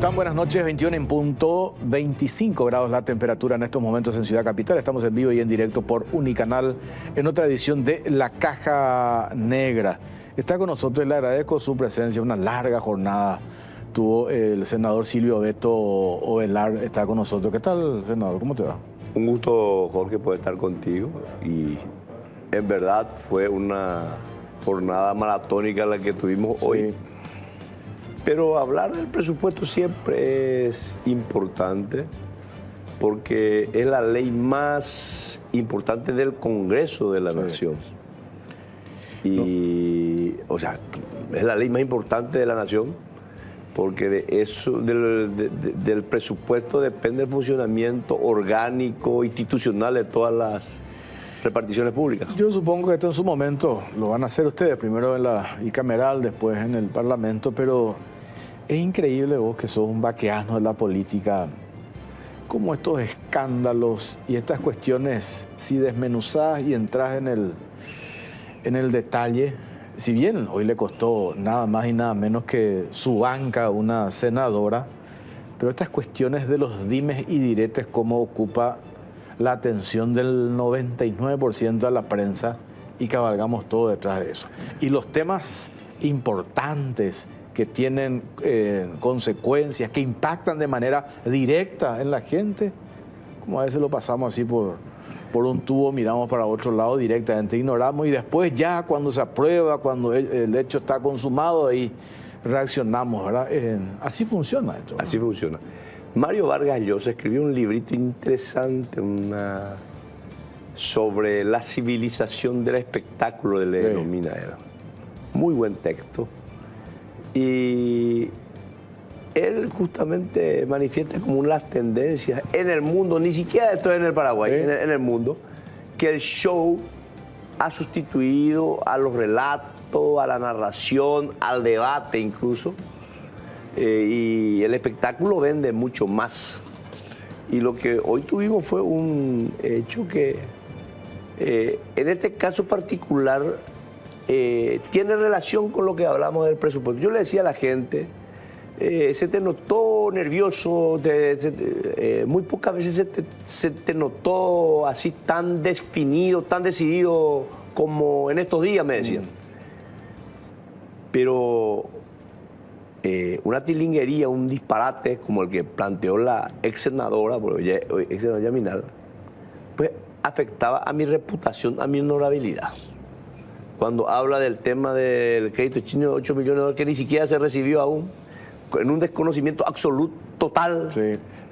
están? Buenas noches, 21 en punto, 25 grados la temperatura en estos momentos en Ciudad Capital. Estamos en vivo y en directo por Unicanal en otra edición de La Caja Negra. Está con nosotros y le agradezco su presencia. Una larga jornada tuvo el senador Silvio Beto Ovelar, está con nosotros. ¿Qué tal, senador? ¿Cómo te va? Un gusto, Jorge, poder estar contigo. Y en verdad fue una jornada maratónica la que tuvimos hoy. Pero hablar del presupuesto siempre es importante porque es la ley más importante del Congreso de la Nación. Y, o sea, es la ley más importante de la Nación porque de eso, del presupuesto depende el funcionamiento orgánico, institucional de todas las reparticiones públicas. Yo supongo que esto en su momento lo van a hacer ustedes, primero en la bicameral, después en el Parlamento, pero es increíble vos que sos un vaqueano de la política, como estos escándalos y estas cuestiones, si desmenuzás y entras en el detalle, si bien hoy le costó nada más y nada menos que su banca a una senadora, pero estas cuestiones de los dimes y diretes, cómo ocupa la atención del 99% de la prensa y cabalgamos todo detrás de eso. Y los temas importantes que tienen consecuencias, que impactan de manera directa en la gente, como a veces lo pasamos así por un tubo, miramos para otro lado directamente, ignoramos y después ya cuando se aprueba, cuando el hecho está consumado, ahí reaccionamos, ¿verdad? Así funciona esto, ¿no? Así funciona. Mario Vargas Llosa escribió un librito interesante sobre la civilización del espectáculo, le denomina él. Muy buen texto. Y él justamente manifiesta como las tendencias en el mundo, ni siquiera esto es en el Paraguay, en el mundo, que el show ha sustituido a los relatos, a la narración, al debate incluso. Y el espectáculo vende mucho más. Y lo que hoy tuvimos fue un hecho que, en este caso particular, tiene relación con lo que hablamos del presupuesto. Yo le decía a la gente, se te notó nervioso, muy pocas veces se te notó así tan definido, tan decidido como en estos días, me decían. Pero una tilinguería, un disparate como el que planteó la ex senadora Yaminal, pues afectaba a mi reputación, a mi honorabilidad. Cuando habla del tema del crédito chino de 8 millones de dólares que ni siquiera se recibió aún, en un desconocimiento absoluto, total,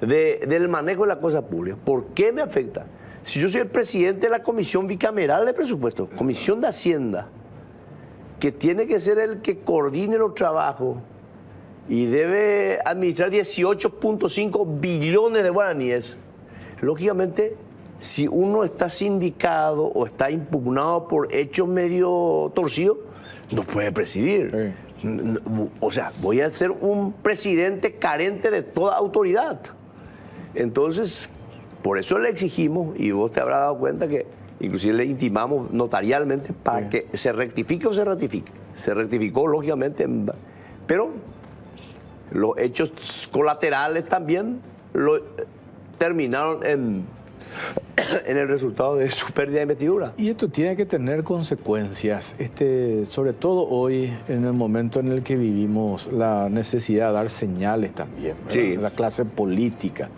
del manejo de la cosa pública. ¿Por qué me afecta? Si yo soy el presidente de la Comisión Bicameral de Presupuesto, Comisión de Hacienda, que tiene que ser el que coordine los trabajos y debe administrar 18.5 billones de guaraníes, lógicamente, si uno está sindicado o está impugnado por hechos medio torcidos, no puede presidir. O sea, voy a ser un presidente carente de toda autoridad. Entonces, por eso le exigimos, y vos te habrás dado cuenta que inclusive le intimamos notarialmente para que se rectifique o se ratifique. Se rectificó, lógicamente, pero los hechos colaterales también terminaron en el resultado de su pérdida de investidura. Y esto tiene que tener consecuencias, sobre todo hoy, en el momento en el que vivimos, la necesidad de dar señales también, ¿verdad? La clase política,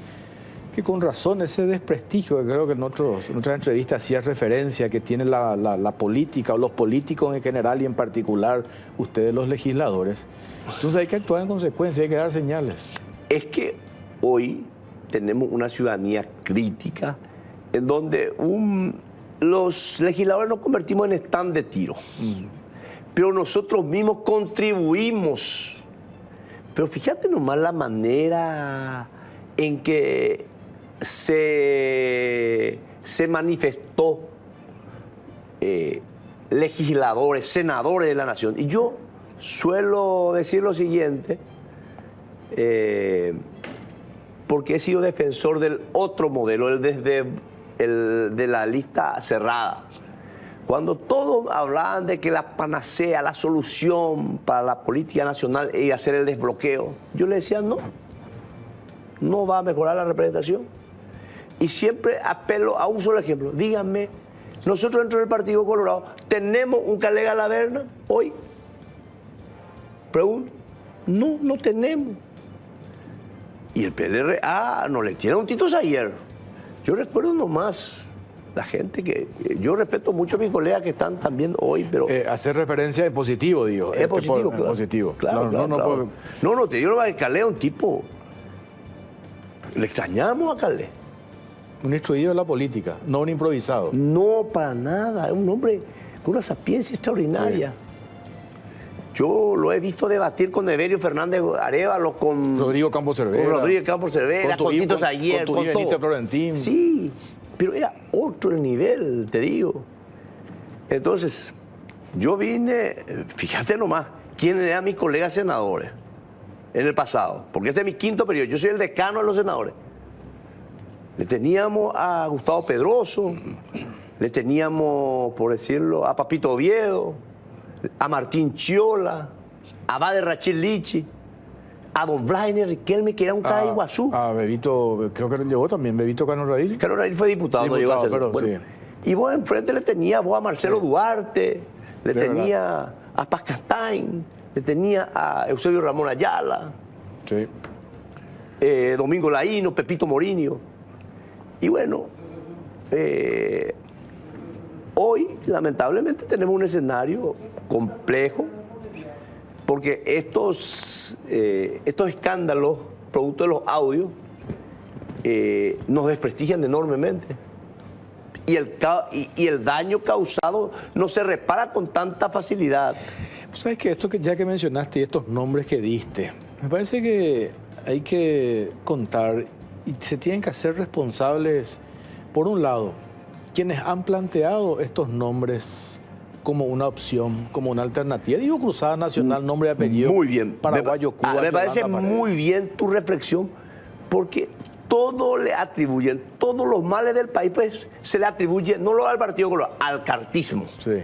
que con razón ese desprestigio, que creo que en otras entrevistas hacía referencia, que tiene la política o los políticos en general y en particular ustedes los legisladores. Entonces hay que actuar en consecuencia, hay que dar señales. Es que hoy tenemos una ciudadanía crítica en donde los legisladores nos convertimos en stand de tiro. Pero nosotros mismos contribuimos. Pero fíjate nomás la manera en que se manifestó legisladores, senadores de la nación. Y yo suelo decir lo siguiente, porque he sido defensor del otro modelo, el de la lista cerrada. Cuando todos hablaban de que la panacea, la solución para la política nacional iba a ser el desbloqueo, yo le decía no. no va a mejorar la representación. Y siempre apelo a un solo ejemplo. Díganme, nosotros dentro del Partido Colorado, ¿tenemos un Calega Laverna hoy? Pregunto. No, no tenemos. Y el PLRA no le tiene un Tito Sayer. Yo recuerdo nomás la gente que... Yo respeto mucho a mis colegas que están también hoy, pero... hacer referencia es positivo, digo. Es positivo, claro. Positivo. Claro, claro. No, te digo que Calé es un tipo... Le extrañamos a Calé. Un instruido de la política, no un improvisado. No, para nada. Es un hombre con una sapiencia extraordinaria. Sí. Yo lo he visto debatir con Evelio Fernández Arévalo, con Rodrigo Campos Cervera, con Tito Sayer, con Benítez Florentín. Sí, pero era otro el nivel, te digo. Entonces, yo vine, fíjate nomás, quiénes eran mis colegas senadores en el pasado, porque este es mi quinto periodo, yo soy el decano de los senadores. Le teníamos a Gustavo Pedroso, le teníamos, por decirlo, a Papito Oviedo, a Martín Chiola, a Bader Rachel Lichi, a don Blainer Riquelme, que era un cara de Iguazú. A Bebito, creo que llegó también, Bebito Cano Raíl. Cano Raíl fue diputado, no llegó a ser. Pero, bueno, sí. Y vos enfrente le tenías vos a Marcelo Duarte, le tenía a Paz Castain, le tenía a Eusebio Ramón Ayala, sí. Domingo Laíno, Pepito Morinio. Y bueno, hoy lamentablemente tenemos un escenario complejo porque estos escándalos, producto de los audios, nos desprestigian enormemente. Y el daño causado no se repara con tanta facilidad. ¿Sabes qué? Esto que ya que mencionaste y estos nombres que diste, me parece que hay que contar y se tienen que hacer responsables, por un lado, quienes han planteado estos nombres como una opción, como una alternativa. Digo Cruzada Nacional, nombre y apellido. Muy bien. Paraguayo, Cuba. Me parece muy bien tu reflexión, porque todo le atribuyen, todos los males del país, pues se le atribuye, no lo al Partido Colorado, al cartismo. Sí.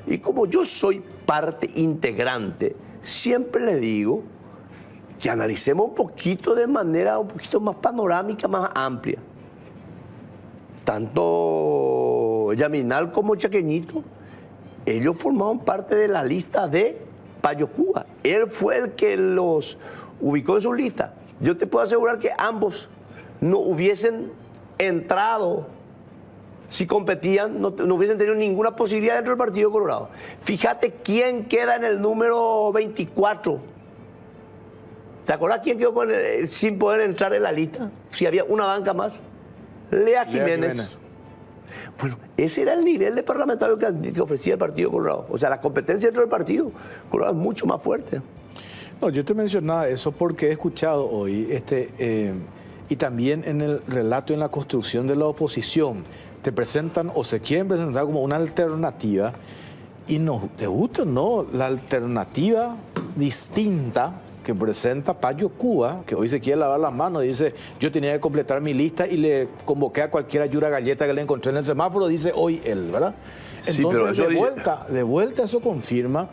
Y como yo soy parte integrante, siempre le digo que analicemos un poquito de manera un poquito más panorámica, más amplia. Tanto Yaminal como Chaqueñito, ellos formaban parte de la lista de Payo Cuba. Él fue el que los ubicó en su lista. Yo te puedo asegurar que ambos no hubiesen entrado, si competían, no hubiesen tenido ninguna posibilidad dentro del Partido Colorado. Fíjate quién queda en el número 24. ¿Te acuerdas quién quedó sin poder entrar en la lista? Si había una banca más. Lea Jiménez. Bueno, ese era el nivel de parlamentario que ofrecía el Partido Colorado. O sea, la competencia dentro del Partido Colorado es mucho más fuerte. No, yo te mencionaba eso porque he escuchado hoy, y también en el relato, en la construcción de la oposición, te presentan o se quieren presentar como una alternativa, y no, te gusta o no, la alternativa distinta que presenta Payo Cuba, que hoy se quiere lavar las manos, dice, yo tenía que completar mi lista y le convoqué a cualquiera Yura Galleta que le encontré en el semáforo, dice hoy él, ¿verdad? Entonces, sí, de vuelta eso confirma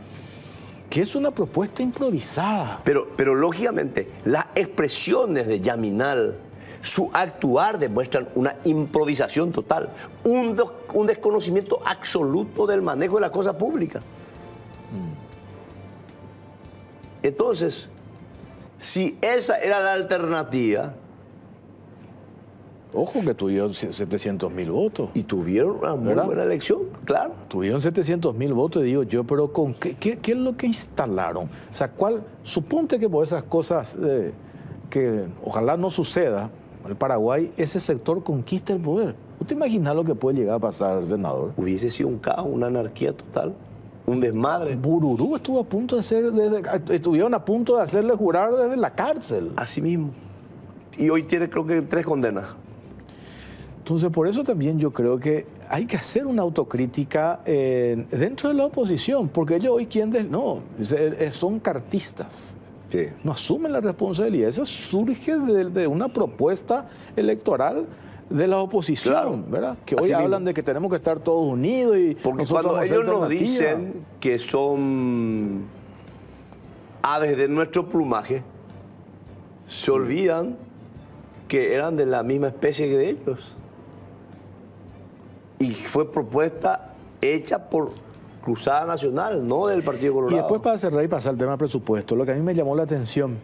que es una propuesta improvisada. Pero lógicamente, las expresiones de Yaminal, su actuar demuestran una improvisación total, un desconocimiento absoluto del manejo de la cosa pública. Entonces, si esa era la alternativa... Ojo que tuvieron 700.000 votos. Y tuvieron una muy buena elección, claro. Tuvieron 700.000 votos, digo yo, pero ¿con qué es lo que instalaron? O sea, suponte que por esas cosas que ojalá no suceda, el Paraguay, ese sector conquista el poder. ¿Usted imagina lo que puede llegar a pasar, senador? Hubiese sido un caos, una anarquía total. Un desmadre. Bururú estuvieron a punto de hacerle jurar desde la cárcel. Así mismo. Y hoy tiene, creo que, 3 condenas. Entonces, por eso también yo creo que hay que hacer una autocrítica dentro de la oposición, porque ellos hoy son cartistas. Sí. No asumen la responsabilidad. Eso surge de una propuesta electoral de la oposición, claro, ¿verdad? Que hoy hablan de que tenemos que estar todos unidos y porque cuando ellos nos dicen que son aves de nuestro plumaje, se olvidan que eran de la misma especie que de ellos. Y fue propuesta hecha por Cruzada Nacional, no del Partido Colorado. Y después, para cerrar y pasar al tema del presupuesto, lo que a mí me llamó la atención,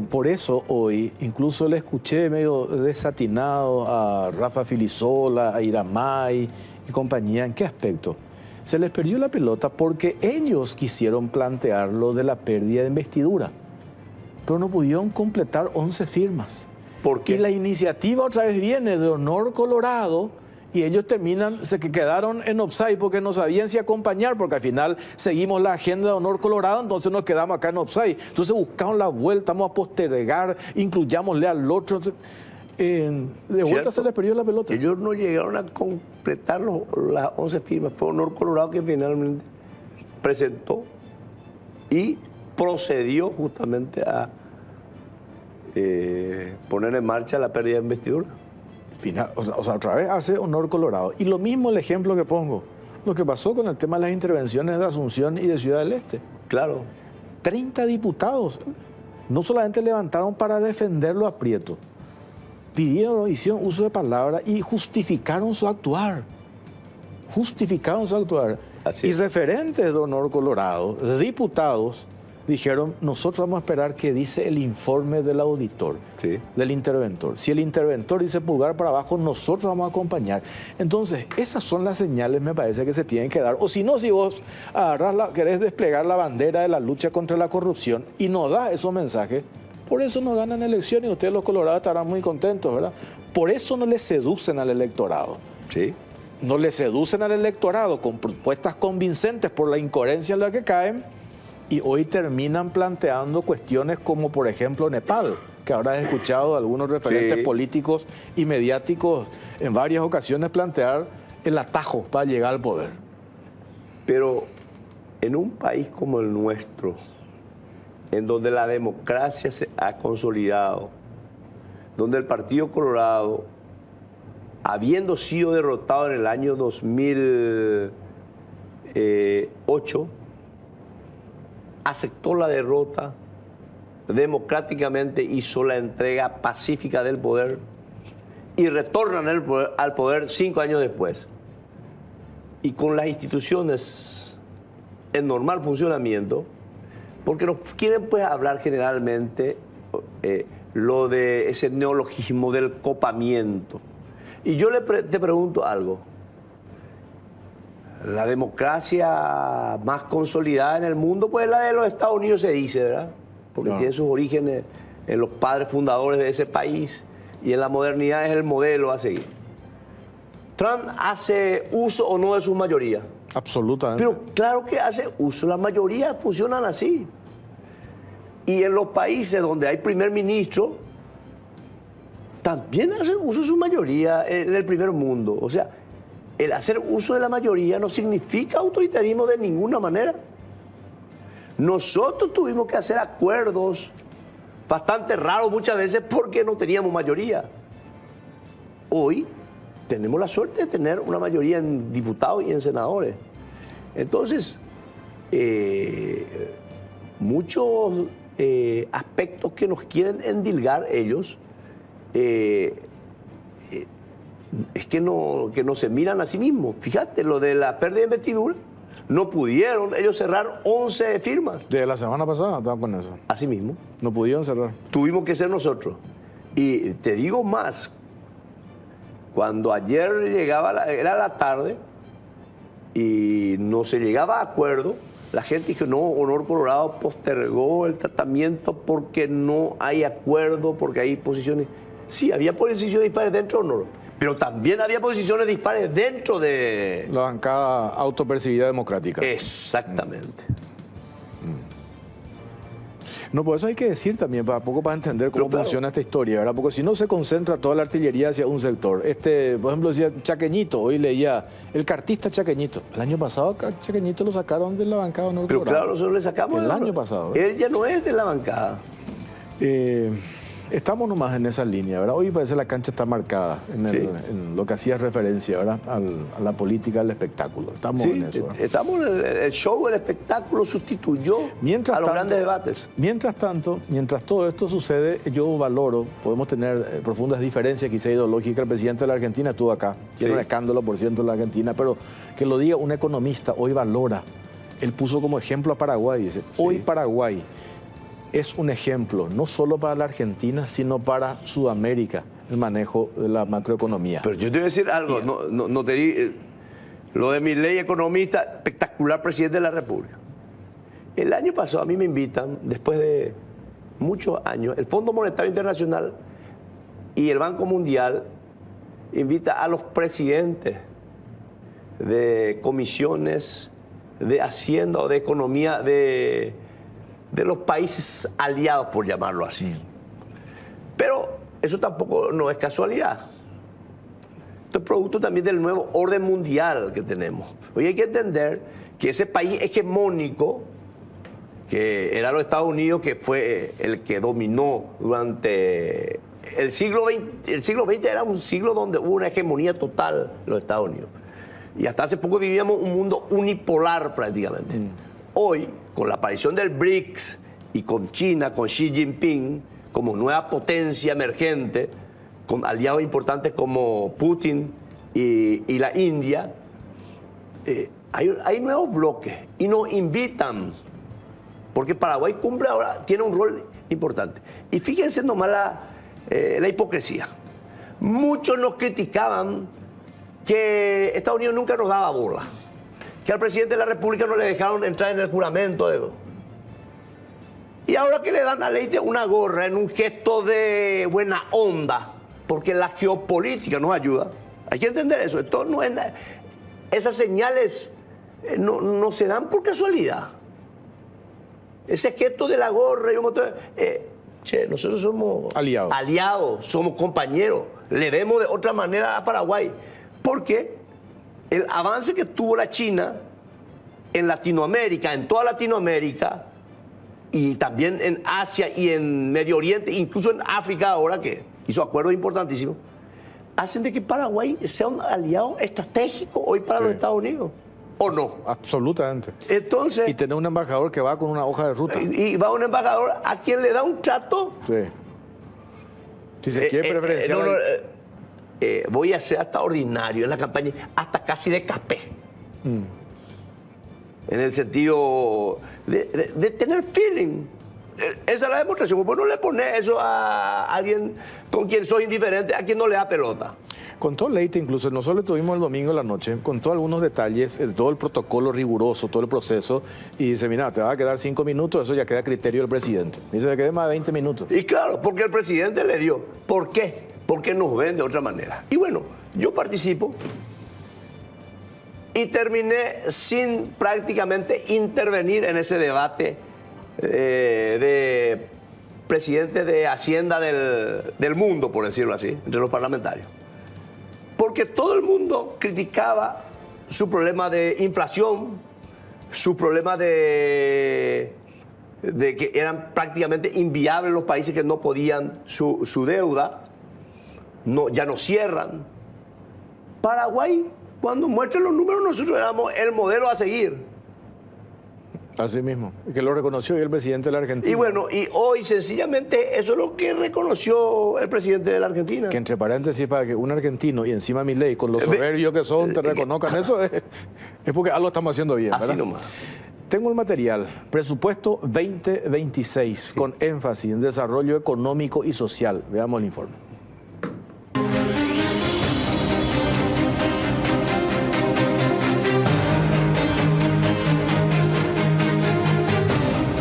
por eso hoy, incluso le escuché medio desatinado a Rafa Filisola, a Iramay y compañía. ¿En qué aspecto? Se les perdió la pelota porque ellos quisieron plantear lo de la pérdida de investidura, pero no pudieron completar 11 firmas. ¿Por qué? Y la iniciativa otra vez viene de Honor Colorado y ellos se quedaron en offside porque no sabían si acompañar, porque al final seguimos la agenda de Honor Colorado, entonces nos quedamos acá en offside. Entonces buscamos la vuelta, vamos a postergar, incluyámosle al otro. De vuelta se les perdió la pelota. Ellos no llegaron a completar las 11 firmas. Fue Honor Colorado que finalmente presentó y procedió justamente a poner en marcha la pérdida de investidura. O sea, otra vez hace Honor Colorado. Y lo mismo el ejemplo que pongo, lo que pasó con el tema de las intervenciones de Asunción y de Ciudad del Este. Claro. 30 diputados no solamente levantaron para defenderlo a Prieto, pidieron, hicieron uso de palabras y justificaron su actuar. Justificaron su actuar. Así es. Y referentes de Honor Colorado, diputados, dijeron, nosotros vamos a esperar que dice el informe del auditor, Sí. del interventor. Si el interventor dice pulgar para abajo, nosotros vamos a acompañar. Entonces, esas son las señales, me parece, que se tienen que dar. O si no, si vos querés desplegar la bandera de la lucha contra la corrupción y no das esos mensajes, por eso no ganan elecciones y ustedes los colorados estarán muy contentos, ¿verdad? Por eso no le seducen al electorado. Sí. No le seducen al electorado con propuestas convincentes por la incoherencia en la que caen y hoy terminan planteando cuestiones como, por ejemplo, Nepal, que habrás escuchado a algunos referentes políticos y mediáticos en varias ocasiones plantear el atajo para llegar al poder. Pero en un país como el nuestro, en donde la democracia se ha consolidado, donde el Partido Colorado, habiendo sido derrotado en el año 2008, aceptó la derrota, democráticamente hizo la entrega pacífica del poder y retornan al poder 5 años después. Y con las instituciones en normal funcionamiento, porque nos quieren pues hablar generalmente lo de ese neologismo del copamiento. Y yo te pregunto algo. La democracia más consolidada en el mundo, pues la de los Estados Unidos se dice, ¿verdad? Porque tiene sus orígenes en los padres fundadores de ese país y en la modernidad es el modelo a seguir. ¿Trump hace uso o no de su mayoría? Absolutamente. Pero claro que hace uso, la mayoría funcionan así. Y en los países donde hay primer ministro, también hacen uso de su mayoría en el primer mundo. O sea, el hacer uso de la mayoría no significa autoritarismo de ninguna manera. Nosotros tuvimos que hacer acuerdos bastante raros muchas veces porque no teníamos mayoría. Hoy tenemos la suerte de tener una mayoría en diputados y en senadores. Entonces, muchos aspectos que nos quieren endilgar ellos, es que no se miran a sí mismos. Fíjate, lo de la pérdida de investidura, no pudieron ellos cerrar 11 firmas. Desde la semana pasada estaban con eso. Así mismo. No pudieron cerrar. Tuvimos que ser nosotros. Y te digo más, cuando ayer era la tarde y no se llegaba a acuerdo, la gente dijo, no, Honor Colorado postergó el tratamiento porque no hay acuerdo, porque hay posiciones. Sí, había posiciones dispares dentro de Honor, pero también había posiciones dispares dentro de la bancada autopercibida democrática. Exactamente. No, por eso hay que decir también, poco para entender cómo funciona esta historia, ¿verdad? Porque si no se concentra toda la artillería hacia un sector. Por ejemplo, decía Chaqueñito, hoy leía el cartista Chaqueñito. El año pasado Chaqueñito lo sacaron de la bancada Honor Colorado. Pero claro, nosotros le sacamos. El año pasado. Él ya no es de la bancada. Estamos nomás en esa línea, ¿verdad? Hoy parece la cancha está marcada en lo que hacía referencia, ¿verdad? A la política del espectáculo. Estamos en eso, ¿verdad? Estamos en el show, el espectáculo sustituyó a los grandes debates. Mientras tanto, mientras todo esto sucede, yo valoro, podemos tener profundas diferencias quizá ideológicas. El presidente de la Argentina estuvo acá, tiene un escándalo, por cierto, en la Argentina, pero que lo diga un economista, hoy valora. Él puso como ejemplo a Paraguay, dice, hoy Paraguay es un ejemplo, no solo para la Argentina, sino para Sudamérica, el manejo de la macroeconomía. Pero yo te voy a decir algo, no te di, lo de Milei, economista, espectacular presidente de la República. El año pasado a mí me invitan, después de muchos años, el Fondo Monetario Internacional y el Banco Mundial invita a los presidentes de comisiones de Hacienda o de Economía de los países aliados, por llamarlo así. Pero eso tampoco no es casualidad. Esto es producto también del nuevo orden mundial que tenemos. Hoy hay que entender que ese país hegemónico, que era los Estados Unidos, que fue el que dominó durante el siglo XX. El siglo XX era un siglo donde hubo una hegemonía total en los Estados Unidos. Y hasta hace poco vivíamos un mundo unipolar prácticamente. Hoy, con la aparición del BRICS y con China, con Xi Jinping, como nueva potencia emergente, con aliados importantes como Putin y la India, hay nuevos bloques y nos invitan, porque Paraguay cumple ahora, tiene un rol importante. Y fíjense nomás la hipocresía. Muchos nos criticaban que Estados Unidos nunca nos daba bola, que al presidente de la República no le dejaron entrar en el juramento. Y ahora que le dan a Leite una gorra en un gesto de buena onda, porque la geopolítica nos ayuda. Hay que entender eso. Esto no es esas señales no se dan por casualidad. Ese gesto de la gorra, nosotros somos aliados, somos compañeros. Le demos de otra manera a Paraguay. Porque el avance que tuvo la China en Latinoamérica, en toda Latinoamérica, y también en Asia y en Medio Oriente, incluso en África ahora, que hizo acuerdos importantísimos, hacen de que Paraguay sea un aliado estratégico hoy para los Estados Unidos. ¿O no? Absolutamente. Entonces, y tener un embajador que va con una hoja de ruta. Y va un embajador a quien le da un trato. Sí. Si se quiere preferenciar. Voy a ser hasta ordinario en la campaña, hasta casi de capé. En el sentido de tener feeling. Esa es la demostración. Pues no le pones eso a alguien con quien soy indiferente, a quien no le da pelota. Contó Leite, incluso nosotros tuvimos el domingo en la noche, contó algunos detalles, todo el protocolo riguroso, todo el proceso, y dice, mira, te va a quedar 5 minutos, eso ya queda a criterio del presidente. Dice, que quede más de 20 minutos. Y claro, porque el presidente le dio. ¿Por qué? Porque nos ven de otra manera. Y bueno, yo participo y terminé sin prácticamente intervenir en ese debate de presidente de Hacienda del mundo, por decirlo así, entre los parlamentarios. Porque todo el mundo criticaba su problema de inflación, su problema de que eran prácticamente inviables los países que no podían su deuda. Ya no cierran. Paraguay, cuando muestran los números, nosotros éramos el modelo a seguir. Así mismo, que lo reconoció hoy el presidente de la Argentina. Y bueno, y hoy sencillamente eso es lo que reconoció el presidente de la Argentina. Que entre paréntesis, para que un argentino y encima Milei, con los soberbios que son, te reconozcan eso, es porque algo estamos haciendo bien, ¿verdad? Así nomás. Tengo el material, presupuesto 2026, con énfasis en desarrollo económico y social. Veamos el informe.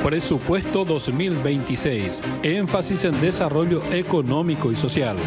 Presupuesto 2026. Énfasis en desarrollo económico y social.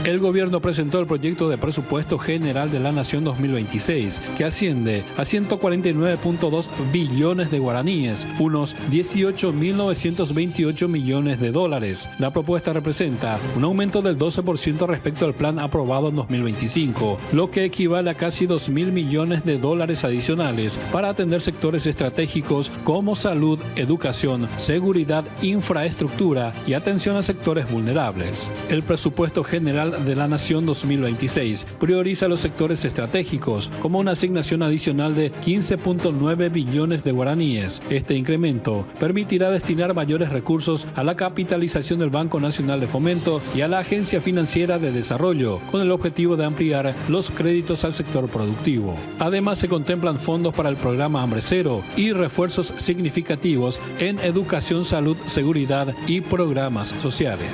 El el gobierno presentó el proyecto de presupuesto general de la Nación 2026, que asciende a 149.2 billones de guaraníes, unos 18.928 millones de dólares. La propuesta representa un aumento del 12% respecto al plan aprobado en 2025, lo que equivale a casi 2.000 millones de dólares adicionales para atender sectores estratégicos como salud, educación, seguridad, infraestructura y atención a sectores vulnerables. El presupuesto general de la Nación 2026 prioriza los sectores estratégicos como una asignación adicional de 15.9 billones de guaraníes. Este incremento permitirá destinar mayores recursos a la capitalización del Banco Nacional de Fomento y a la Agencia Financiera de Desarrollo, con el objetivo de ampliar los créditos al sector productivo. Además, se contemplan fondos para el programa Hambre Cero y refuerzos significativos en educación, salud, seguridad y programas sociales.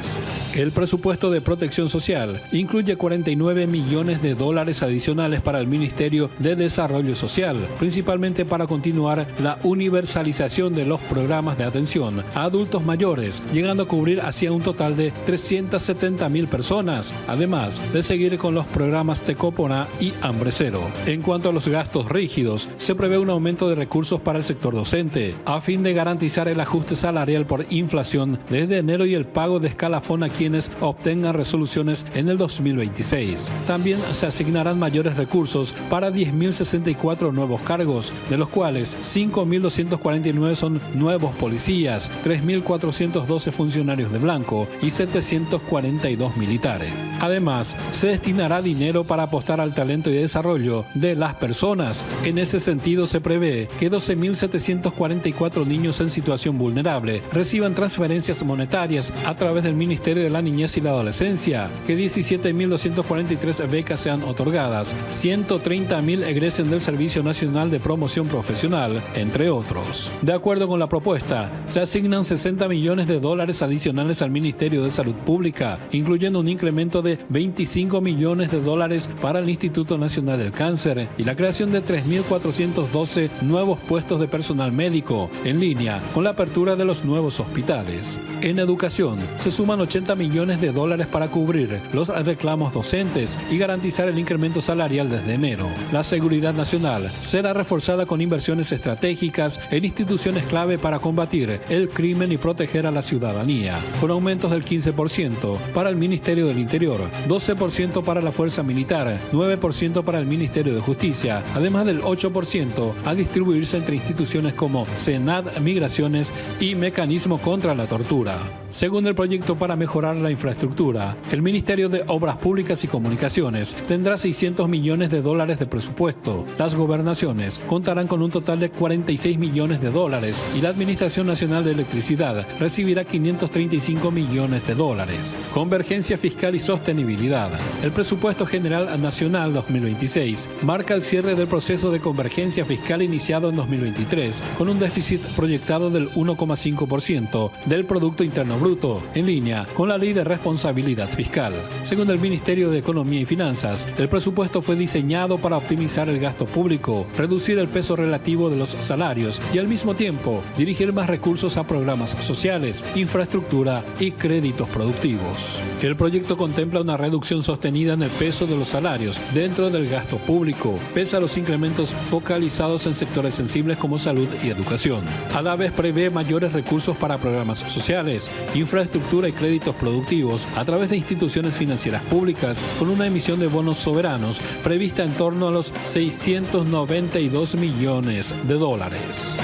El presupuesto de protección social incluye 49 millones de dólares adicionales para el Ministerio de Desarrollo Social, principalmente para continuar la universalización de los programas de atención a adultos mayores, llegando a cubrir hacia un total de 370.000 personas, además de seguir con los programas Tecopona y Hambre Cero. En cuanto a los gastos rígidos, se prevé un aumento de recursos para el sector docente, a fin de garantizar el ajuste salarial por inflación desde enero y el pago de escalafón a quienes obtengan resoluciones en el 2026. También se asignarán mayores recursos para 10.064 nuevos cargos, de los cuales 5.249 son nuevos policías, 3.412 funcionarios de blanco y 742 militares. Además, se destinará dinero para apostar al talento y desarrollo de las personas. En ese sentido, se prevé que 12.744 niños en situación vulnerable reciban transferencias monetarias a través del Ministerio de la Niñez y la Adolescencia, que 17.243 becas sean otorgadas, 130.000 egresen del Servicio Nacional de Promoción Profesional, entre otros. De acuerdo con la propuesta, se asignan 60 millones de dólares adicionales al Ministerio de Salud Pública, incluyendo un incremento de 25 millones de dólares para el Instituto Nacional del Cáncer y la creación de 3.412 nuevos puestos de personal médico, en línea con la apertura de los nuevos hospitales. En educación, se suman 80 millones de dólares para cubrir los reclamos docentes y garantizar el incremento salarial desde enero. La seguridad nacional será reforzada con inversiones estratégicas en instituciones clave para combatir el crimen y proteger a la ciudadanía, con aumentos del 15% para el Ministerio del Interior, 12% para la Fuerza Militar, 9% para el Ministerio de Justicia, además del 8% a distribuirse entre instituciones como Senad, Migraciones y Mecanismo contra la Tortura. Según el proyecto para mejorar la infraestructura, el Ministerio de Obras Públicas y Comunicaciones tendrá 600 millones de dólares de presupuesto. Las gobernaciones contarán con un total de 46 millones de dólares y la Administración Nacional de Electricidad recibirá 535 millones de dólares. Convergencia fiscal y sostenibilidad. El presupuesto general nacional 2026 marca el cierre del proceso de convergencia fiscal iniciado en 2023, con un déficit proyectado del 1,5% del Producto Interno Bruto, en línea con la Ley de Responsabilidad Fiscal. Según el Ministerio de Economía y Finanzas, el presupuesto fue diseñado para optimizar el gasto público, reducir el peso relativo de los salarios y al mismo tiempo dirigir más recursos a programas sociales, infraestructura y créditos productivos. El proyecto contempla una reducción sostenida en el peso de los salarios dentro del gasto público, pese a los incrementos focalizados en sectores sensibles como salud y educación. A la vez prevé mayores recursos para programas sociales, infraestructura y créditos productivos a través de instituciones financieras públicas, con una emisión de bonos soberanos prevista en torno a los 692 millones de dólares.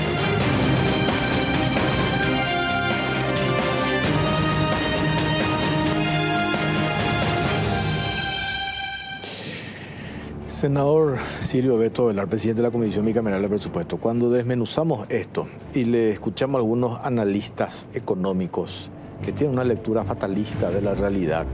Senador Silvio Beto Velar, presidente de la Comisión Bicameral de Presupuesto, cuando desmenuzamos esto y le escuchamos a algunos analistas económicos que tienen una lectura fatalista de la realidad,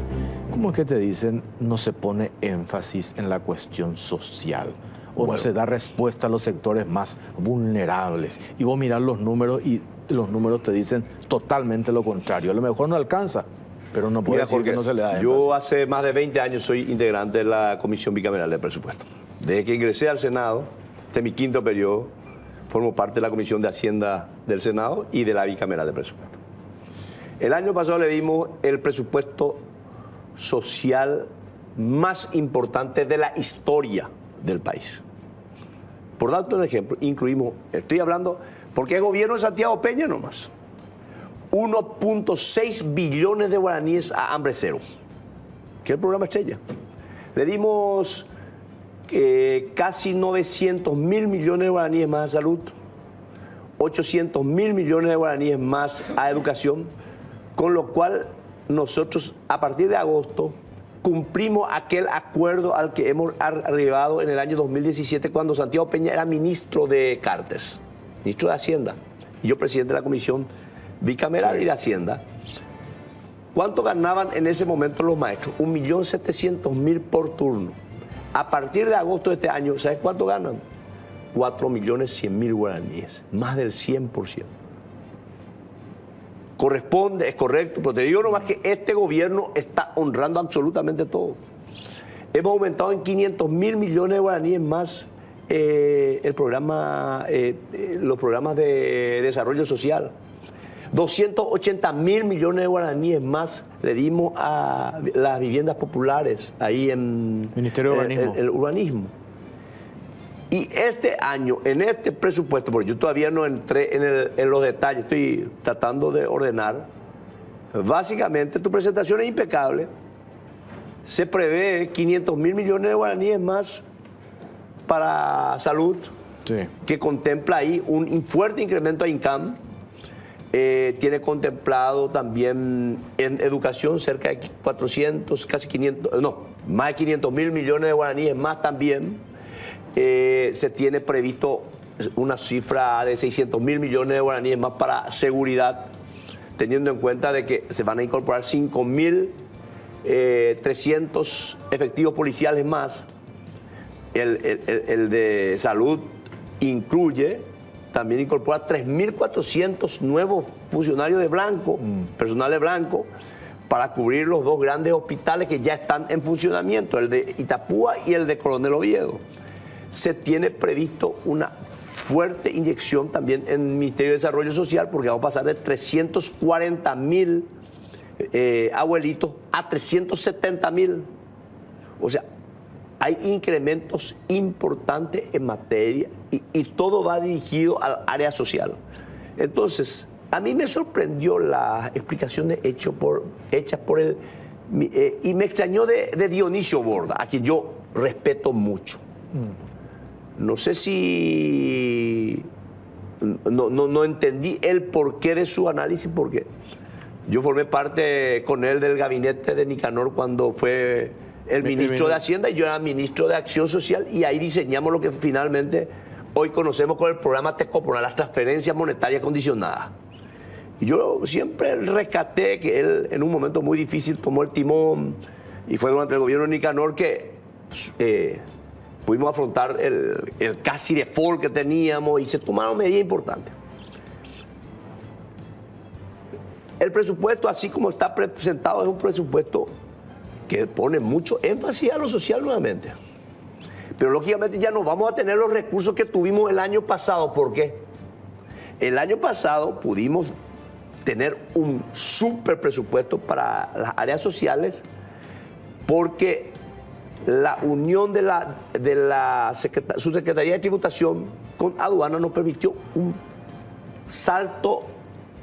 ¿cómo es que te dicen no se pone énfasis en la cuestión social? O no se da respuesta a los sectores más vulnerables. Y vos mirás los números y los números te dicen totalmente lo contrario. A lo mejor no alcanza, pero no puede decir que no se le da énfasis. Yo hace más de 20 años soy integrante de la Comisión Bicameral de Presupuesto. Desde que ingresé al Senado, este es mi quinto periodo, formo parte de la Comisión de Hacienda del Senado y de la Bicameral de Presupuesto. El año pasado le dimos el presupuesto social más importantes de la historia del país. Por darte un ejemplo, incluimos, estoy hablando, porque es gobierno de Santiago Peña nomás, 1.6 billones de guaraníes a hambre cero, que es el programa estrella. Le dimos casi 900 mil millones de guaraníes más a salud, 800 mil millones de guaraníes más a educación, con lo cual nosotros a partir de agosto cumplimos aquel acuerdo al que hemos arribado en el año 2017 cuando Santiago Peña era ministro de Cartes, ministro de Hacienda, y yo presidente de la Comisión Bicameral y de Hacienda. ¿Cuánto ganaban en ese momento los maestros? 1.700.000 por turno. A partir de agosto de este año, ¿sabes cuánto ganan? 4.100.000 guaraníes, más del 100%. Corresponde, es correcto, pero te digo nomás que este gobierno está honrando absolutamente todo. Hemos aumentado en 500.000 millones de guaraníes más los programas de desarrollo social. 280.000 millones de guaraníes más le dimos a las viviendas populares ahí en Ministerio de Urbanismo. El urbanismo. Y este año, en este presupuesto, porque yo todavía no entré en los detalles, estoy tratando de ordenar, básicamente tu presentación es impecable. Se prevé 500.000 millones de guaraníes más para salud, Sí. que contempla ahí un fuerte incremento a INCAM. Tiene contemplado también en educación cerca de 400, casi 500, no, más de 500.000 millones de guaraníes más también. Se tiene previsto una cifra de 600.000 millones de guaraníes más para seguridad, teniendo en cuenta de que se van a incorporar 5.300 efectivos policiales más. El de salud incluye, también incorpora 3.400 nuevos funcionarios de blanco, personal de blanco, para cubrir los dos grandes hospitales que ya están en funcionamiento, el de Itapúa y el de Coronel Oviedo. Se tiene previsto una fuerte inyección también en el Ministerio de Desarrollo Social, porque vamos a pasar de 340.000 abuelitos a 370.000. O sea, hay incrementos importantes en materia y todo va dirigido al área social. Entonces, a mí me sorprendió las explicaciones hechas por él y me extrañó de Dionisio Borda, a quien yo respeto mucho. No sé si no entendí el porqué de su análisis, porque yo formé parte con él del gabinete de Nicanor cuando fue el ministro de Hacienda y yo era ministro de Acción Social, y ahí diseñamos lo que finalmente hoy conocemos con el programa Tecopona, las transferencias monetarias condicionadas. Y yo siempre rescaté que él en un momento muy difícil tomó el timón, y fue durante el gobierno de Nicanor que pudimos afrontar el casi default que teníamos y se tomaron medidas importantes. El presupuesto, así como está presentado, es un presupuesto que pone mucho énfasis a lo social nuevamente. Pero lógicamente ya no vamos a tener los recursos que tuvimos el año pasado. ¿Por qué? El año pasado pudimos tener un súper presupuesto para las áreas sociales porque la unión de la Subsecretaría de Tributación con Aduana nos permitió un salto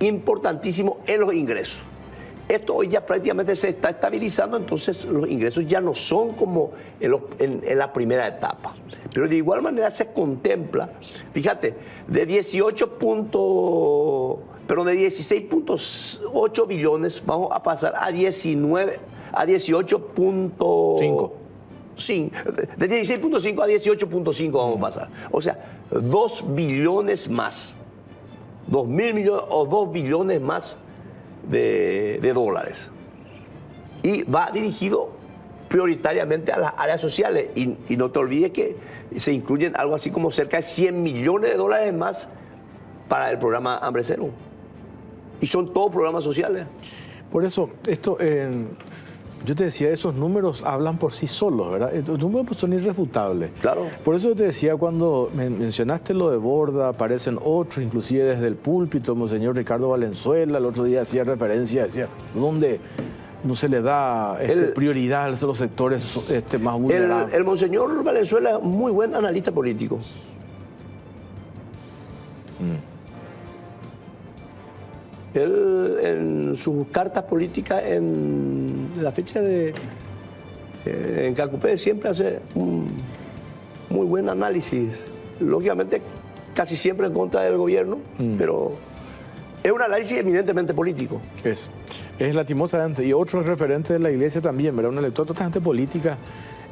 importantísimo en los ingresos. Esto hoy ya prácticamente se está estabilizando, entonces los ingresos ya no son como en la primera etapa. Pero de igual manera se contempla, fíjate, de 16.8 billones vamos a pasar a 18.5. Sí, de 16.5 a 18.5 vamos a pasar. O sea, 2 billones más. 2.000 millones o 2 billones más de dólares. Y va dirigido prioritariamente a las áreas sociales. Y no te olvides que se incluyen algo así como cerca de 100 millones de dólares más para el programa Hambre Cero. Y son todos programas sociales. Por eso, yo te decía, esos números hablan por sí solos, ¿verdad? Los números son irrefutables. Claro. Por eso te decía, cuando mencionaste lo de Borda, aparecen otros, inclusive desde el púlpito, Monseñor Ricardo Valenzuela, el otro día hacía referencia, decía, ¿dónde no se le da prioridad a los sectores más vulnerables. El monseñor Valenzuela es muy buen analista político. Él, en sus cartas políticas, en la fecha en Cacupé, siempre hace un muy buen análisis. Lógicamente, casi siempre en contra del gobierno, pero es un análisis eminentemente político. Es lastimosamente. Y otros referentes de la iglesia también, ¿verdad? Una lectura totalmente política,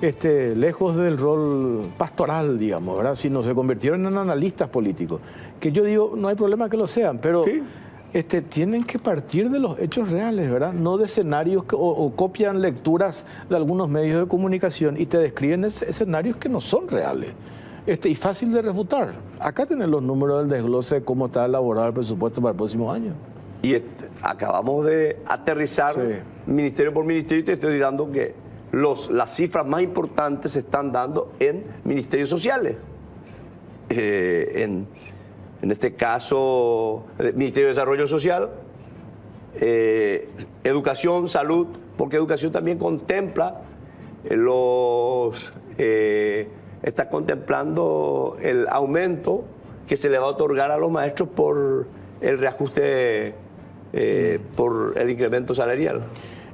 lejos del rol pastoral, digamos, ¿verdad? Sino se convirtieron en analistas políticos. Que yo digo, no hay problema que lo sean, pero ¿sí? Tienen que partir de los hechos reales, ¿verdad? No de escenarios o copian lecturas de algunos medios de comunicación y te describen escenarios que no son reales. Y fácil de refutar. Acá tenés los números del desglose de cómo está elaborado el presupuesto para el próximo año. Y acabamos de aterrizar ministerio por ministerio y te estoy dando que las cifras más importantes se están dando en ministerios sociales. En este caso, Ministerio de Desarrollo Social, Educación, Salud, porque Educación también contempla está contemplando el aumento que se le va a otorgar a los maestros por el reajuste, por el incremento salarial.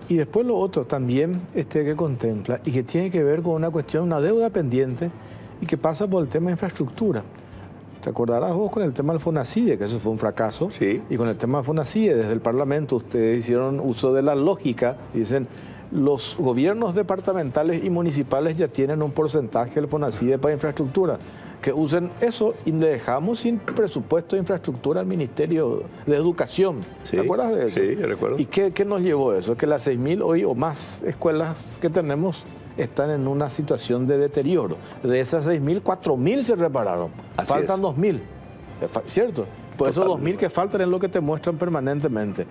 Y después lo otro también que contempla y que tiene que ver con una cuestión, una deuda pendiente y que pasa por el tema de infraestructura. ¿Te acordarás vos con el tema del FONACIDE, que eso fue un fracaso? Sí. Y con el tema del FONACIDE, desde el Parlamento ustedes hicieron uso de la lógica, dicen, los gobiernos departamentales y municipales ya tienen un porcentaje del FONACIDE para infraestructura, que usen eso y le dejamos sin presupuesto de infraestructura al Ministerio de Educación. Sí, ¿te acuerdas de eso? Sí, yo recuerdo. ¿Y qué nos llevó eso? Que las 6.000 hoy o más escuelas que tenemos están en una situación de deterioro. De esas 6.000, 4.000 se repararon. Así faltan 2.000, ¿cierto? Por esos 2.000 que faltan es lo que te muestran permanentemente.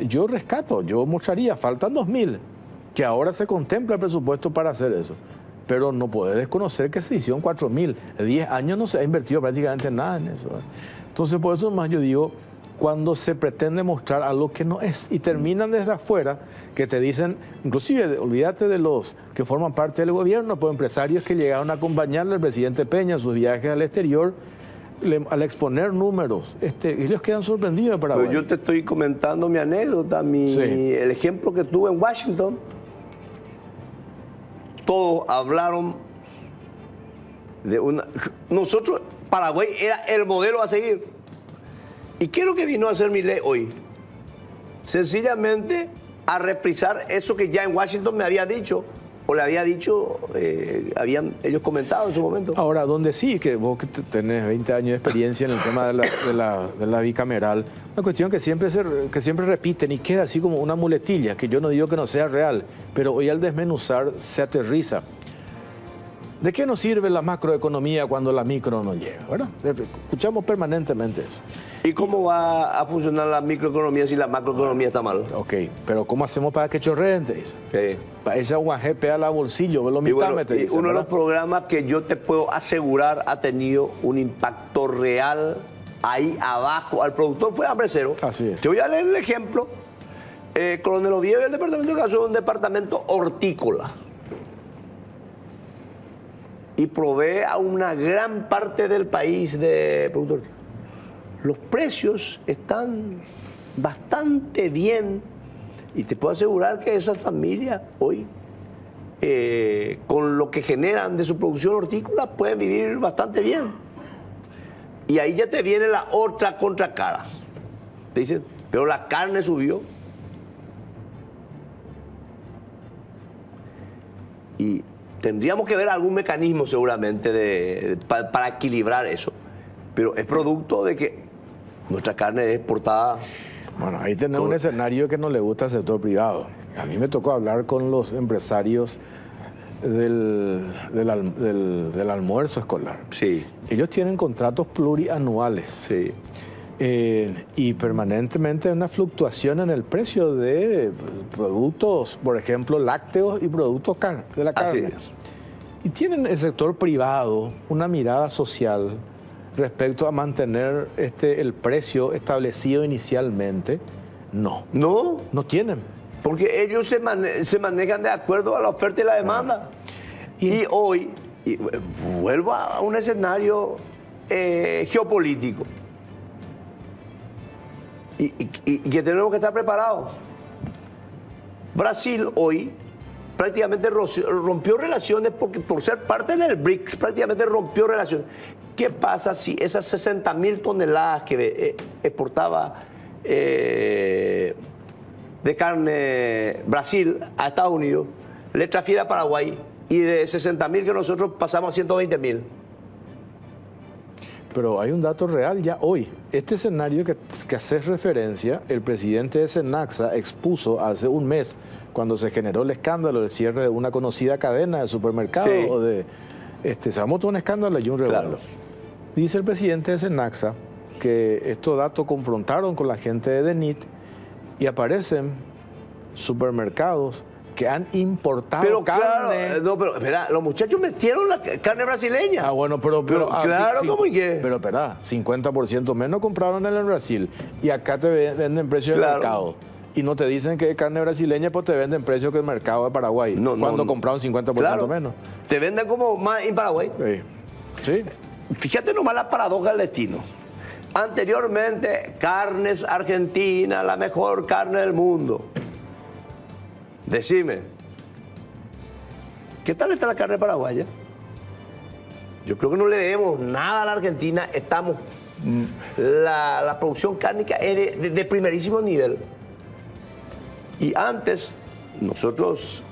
Yo mostraría, faltan 2.000, que ahora se contempla el presupuesto para hacer eso. Pero no puedes desconocer que se hicieron 4.000. 10 años no se ha invertido prácticamente nada en eso. Entonces, por eso más yo digo, cuando se pretende mostrar algo que no es y terminan desde afuera, que te dicen, inclusive olvídate de los que forman parte del gobierno, pues empresarios que llegaron a acompañarle al presidente Peña en sus viajes al exterior, al exponer números, ellos quedan sorprendidos de Paraguay. Pero yo te estoy comentando mi anécdota, el ejemplo que tuve en Washington. Todos hablaron de nosotros, Paraguay era el modelo a seguir. ¿Y qué es lo que vino a hacer Milei hoy? Sencillamente a reprisar eso que ya en Washington me había dicho, o le había dicho, habían ellos comentado en su momento. Ahora, donde sí, que vos que tenés 20 años de experiencia en el tema de la bicameral, una cuestión que siempre repiten y queda así como una muletilla, que yo no digo que no sea real, pero hoy al desmenuzar se aterriza. ¿De qué nos sirve la macroeconomía cuando la micro no llega? ¿Verdad? Escuchamos permanentemente eso. ¿Y cómo va a funcionar la microeconomía si la macroeconomía está mal? Ok, pero ¿cómo hacemos para que chorreen? Te dice. Sí. Para esa UAG a la bolsillo, lo bueno, te dice, uno de los programas que yo te puedo asegurar ha tenido un impacto real ahí abajo. Al productor fue hambre cero. Así es. Te voy a leer el ejemplo. Coronel Oviedo y el departamento de Caso es un departamento hortícola. Y provee a una gran parte del país de productores. Los precios están bastante bien y te puedo asegurar que esas familias hoy, con lo que generan de su producción hortícola, pueden vivir bastante bien. Y ahí ya te viene la otra contracara. Te dicen, pero la carne subió. Y tendríamos que ver algún mecanismo seguramente para equilibrar eso. Pero es producto de que nuestra carne es exportada. Bueno, ahí tenemos un escenario que no le gusta al sector privado. A mí me tocó hablar con los empresarios del almuerzo escolar. Sí. Ellos tienen contratos plurianuales. Sí. Y permanentemente hay una fluctuación en el precio de productos, por ejemplo, lácteos y productos de la carne. Y tienen el sector privado una mirada social respecto a mantener el precio establecido inicialmente. No. ¿No? No tienen. Porque ellos se manejan de acuerdo a la oferta y la demanda. Y hoy, vuelvo a un escenario geopolítico. Y que tenemos que estar preparados. Brasil hoy prácticamente rompió relaciones porque por ser parte del BRICS prácticamente rompió relaciones. ¿Qué pasa si esas 60.000 toneladas que exportaba de carne Brasil a Estados Unidos le transfiere a Paraguay y de 60.000 que nosotros pasamos a 120.000? Pero hay un dato real ya hoy. Este escenario que haces referencia, el presidente de Senaxa expuso hace un mes, cuando se generó el escándalo del cierre de una conocida cadena de supermercados. Sí. O de, se armó todo un escándalo y un revuelo. Claro. Dice el presidente de Senaxa que estos datos confrontaron con la gente de DENIT y aparecen supermercados que han importado carne. Claro, no, pero espera, los muchachos metieron la carne brasileña. Ah, bueno, pero claro, ¿cómo y qué? Pero espera, 50% menos compraron en el Brasil y acá te venden precio de mercado. Y no te dicen que es carne brasileña, pues te venden precio que el mercado de Paraguay. Cuando compraron 50% menos. Te venden como más en Paraguay. Sí. Fíjate nomás la paradoja del destino. Anteriormente, carnes argentina, la mejor carne del mundo. Decime, ¿qué tal está la carne paraguaya? Yo creo que no le debemos nada a la Argentina. La producción cárnica es de primerísimo nivel. Y antes nosotros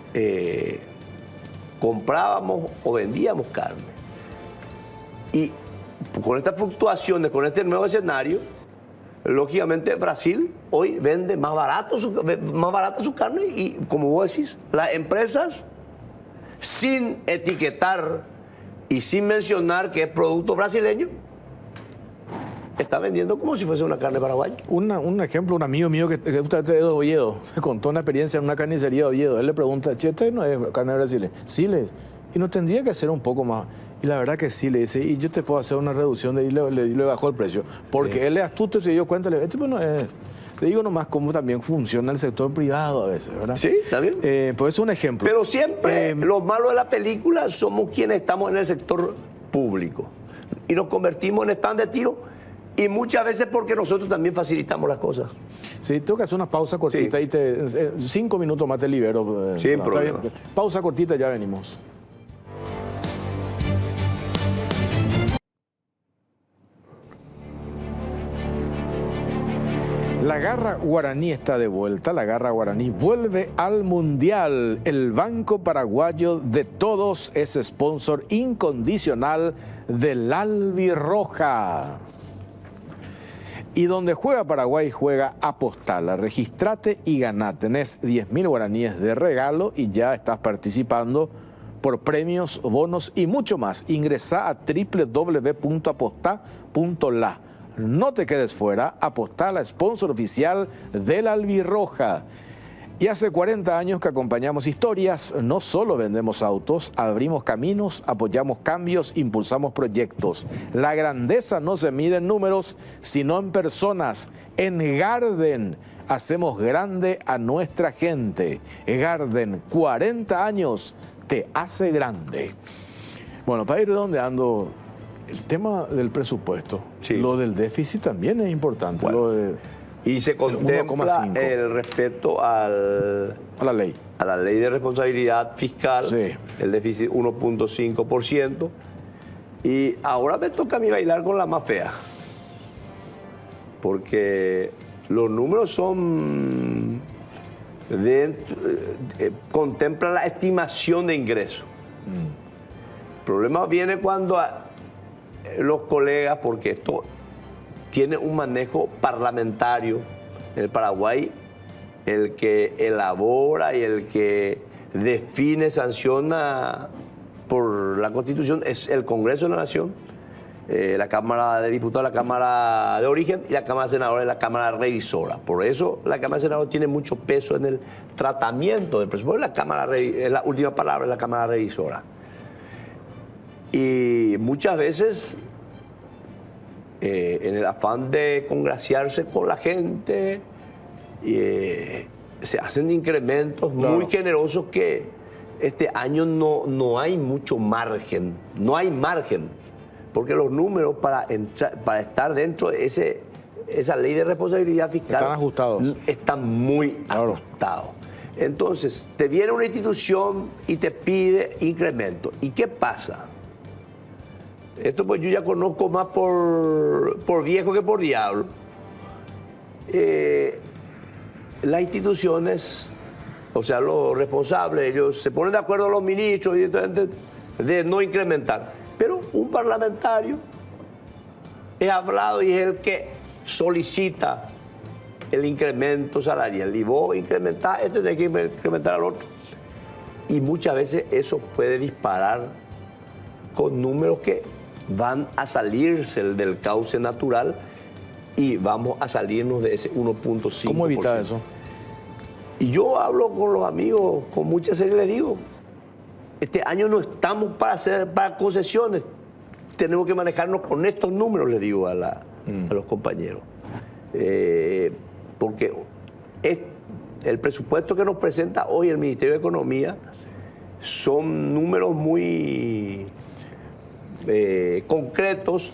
comprábamos o vendíamos carne. Y con estas fluctuaciones, con este nuevo escenario, lógicamente Brasil hoy vende más barata su carne y, como vos decís, las empresas, sin etiquetar y sin mencionar que es producto brasileño, está vendiendo como si fuese una carne paraguaya. Un ejemplo, un amigo mío que usted es de Oviedo, me contó una experiencia en una carnicería de Oviedo. Él le pregunta, che, ¿este no es carne brasileña? Sí, le dice. Y no tendría que ser un poco más. Y la verdad que sí, le dice, y yo te puedo hacer una reducción y le bajó el precio. Porque sí. Él es astuto y se dio cuenta, este pues no es. Le digo nomás cómo también funciona el sector privado a veces, ¿verdad? Sí, está bien. Pues es un ejemplo. Pero siempre los malos de la película somos quienes estamos en el sector público. Y nos convertimos en stand de tiro. Y muchas veces porque nosotros también facilitamos las cosas. Sí, tengo que hacer una pausa cortita y 5 minutos más te libero. Sin problema. Pausa cortita, ya venimos. La garra guaraní está de vuelta, la garra guaraní vuelve al Mundial. El Banco Paraguayo de Todos es sponsor incondicional del Albirroja. Y donde juega Paraguay, juega Apostala. Registrate y ganá. Tenés 10.000 guaraníes de regalo y ya estás participando por premios, bonos y mucho más. Ingresá a www.apostá.la. No te quedes fuera, Apostala, sponsor oficial del Albirroja. Y hace 40 años que acompañamos historias, no solo vendemos autos, abrimos caminos, apoyamos cambios, impulsamos proyectos. La grandeza no se mide en números, sino en personas. En Garden hacemos grande a nuestra gente. Garden, 40 años, te hace grande. Bueno, para ir redondeando, el tema del presupuesto, sí. Lo del déficit también es importante. Bueno, lo de, y se contempla el respeto a la ley. A la ley de responsabilidad fiscal, sí. El déficit 1.5%. Y ahora me toca a mí bailar con la más fea. Porque los números son... contemplan la estimación de ingresos. El problema viene cuando los colegas, porque esto tiene un manejo parlamentario en el Paraguay, el que elabora y el que define, sanciona por la Constitución es el Congreso de la Nación, la Cámara de Diputados, la Cámara de Origen y la Cámara de Senadores, la Cámara Revisora. Por eso la Cámara de Senadores tiene mucho peso en el tratamiento del presupuesto. La última palabra es la Cámara Revisora. Y muchas veces, en el afán de congraciarse con la gente, se hacen incrementos muy generosos que este año no hay mucho margen, no hay margen, porque los números para estar dentro de esa ley de responsabilidad fiscal están ajustados. Están muy ajustados. Entonces, te viene una institución y te pide incremento. ¿Y qué pasa? Esto pues yo ya conozco más por viejo que por diablo. Las instituciones, o sea, los responsables, ellos se ponen de acuerdo los ministros de no incrementar. Pero un parlamentario es hablado y es el que solicita el incremento salarial. Y vos incrementás, tenés que incrementar al otro. Y muchas veces eso puede disparar con números que van a salirse del cauce natural y vamos a salirnos de ese 1.5%. ¿Cómo evitar eso? Y yo hablo con los amigos con mucha seriedad y les digo, este año no estamos para concesiones, tenemos que manejarnos con estos números, les digo a los compañeros. Porque el presupuesto que nos presenta hoy el Ministerio de Economía son números muy concretos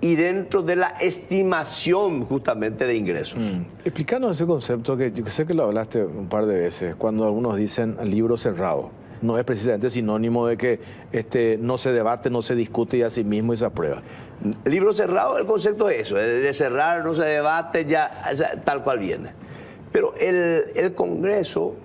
y dentro de la estimación justamente de ingresos. Explícanos ese concepto que yo sé que lo hablaste un par de veces, cuando algunos dicen libro cerrado. No es precisamente sinónimo de que no se debate, no se discute y así mismo se aprueba. El libro cerrado, el concepto es eso, de cerrar, no se debate, ya tal cual viene. Pero el Congreso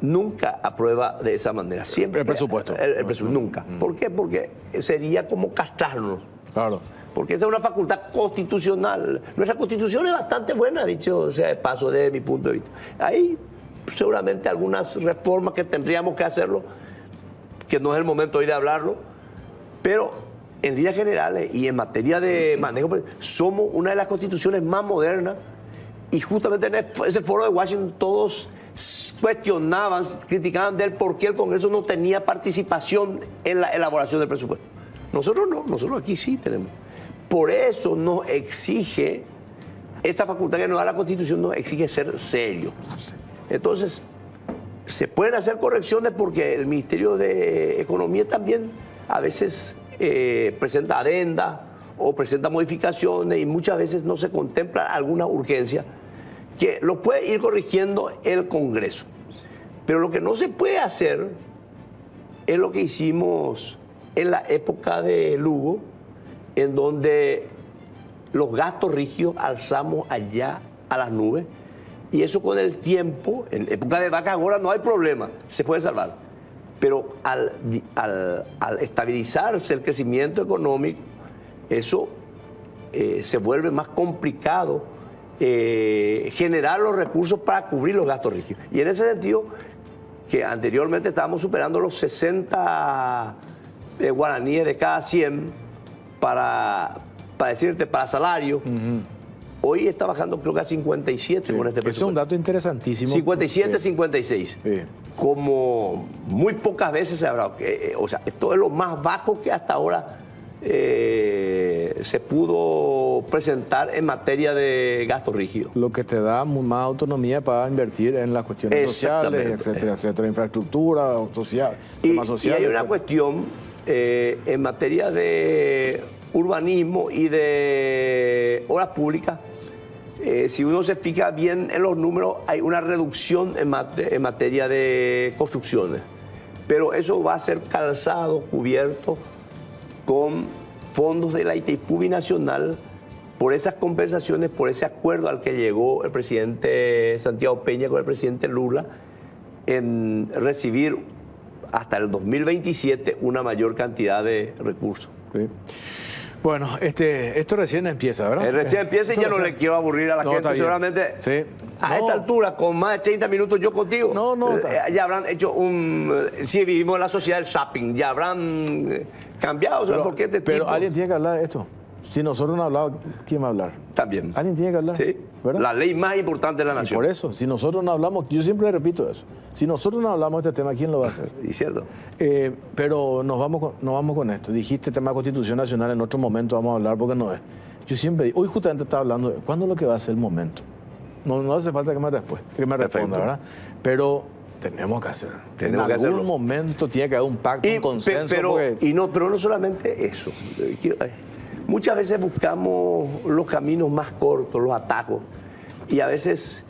nunca aprueba de esa manera. Siempre el presupuesto. El presupuesto, nunca. ¿Por qué? Porque sería como castrarnos. Claro. Porque esa es una facultad constitucional. Nuestra Constitución es bastante buena, dicho sea de paso, desde mi punto de vista. Hay seguramente algunas reformas que tendríamos que hacerlo, que no es el momento hoy de hablarlo, pero en líneas generales y en materia de manejo, somos una de las constituciones más modernas y justamente en ese foro de Washington todos cuestionaban, criticaban de él por qué el Congreso no tenía participación en la elaboración del presupuesto. Nosotros no, nosotros aquí sí tenemos. Por eso nos exige, esa facultad que nos da la Constitución nos exige ser serio. Entonces, se pueden hacer correcciones porque el Ministerio de Economía también a veces presenta adendas o presenta modificaciones y muchas veces no se contempla alguna urgencia que lo puede ir corrigiendo el Congreso. Pero lo que no se puede hacer es lo que hicimos en la época de Lugo, en donde los gastos rígidos alzamos allá a las nubes. Y eso con el tiempo, en época de vacas ahora no hay problema, se puede salvar. Pero al estabilizarse el crecimiento económico, eso se vuelve más complicado generar los recursos para cubrir los gastos rígidos. Y en ese sentido, que anteriormente estábamos superando los 60 guaraníes de cada 100 para salario. Hoy está bajando creo que a 57 con este presupuesto. Es un dato interesantísimo. 57, 56. Sí. Como muy pocas veces se habrá... o sea, esto es lo más bajo que hasta ahora se pudo presentar en materia de gasto rígido. Lo que te da más autonomía para invertir en las cuestiones sociales, etcétera, etcétera, infraestructura social, temas sociales. Y hay una cuestión en materia de urbanismo y de obras públicas. Si uno se fija bien en los números, hay una reducción en materia de construcciones. Pero eso va a ser calzado, cubierto con fondos de la Itaipú Binacional por esas compensaciones, por ese acuerdo al que llegó el presidente Santiago Peña con el presidente Lula en recibir hasta el 2027 una mayor cantidad de recursos. Sí. Bueno, esto recién empieza, ¿verdad? Recién empieza y ya no le quiero aburrir a la gente. Seguramente a esta altura, con más de 30 minutos yo contigo, ya habrán hecho si vivimos en la sociedad del zapping, ya habrán cambiado. ¿Por qué pero alguien tiene que hablar de esto. Si nosotros no hablamos, ¿quién va a hablar? También. Alguien tiene que hablar. Sí. ¿Verdad? La ley más importante de la nación. Por eso, si nosotros no hablamos, yo siempre repito eso, si nosotros no hablamos de este tema, ¿quién lo va a hacer? Y cierto. Pero nos vamos con esto. Dijiste tema de Constitución Nacional, en otro momento vamos a hablar porque no es. Yo siempre digo, hoy justamente estaba hablando de cuándo es lo que va a ser el momento. No hace falta que me responda, ¿verdad? Pero tenemos que hacer. En algún momento tiene que haber un pacto, un consenso. Pero no solamente eso. Muchas veces buscamos los caminos más cortos, los atajos, y a veces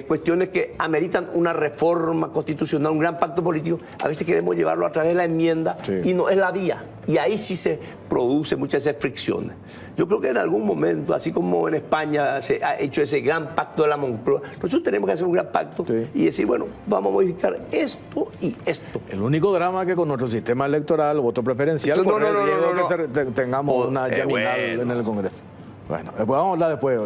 cuestiones que ameritan una reforma constitucional, un gran pacto político, a veces queremos llevarlo a través de la enmienda y no es la vía. Y ahí sí se produce muchas veces fricciones. Yo creo que en algún momento, así como en España se ha hecho ese gran pacto de la Moncloa, nosotros tenemos que hacer un gran pacto y decir, bueno, vamos a modificar esto y esto. El único drama es que con nuestro sistema electoral, voto preferencial, corre el riesgo que tengamos una Yaminal en el Congreso. Bueno, vamos a hablar después.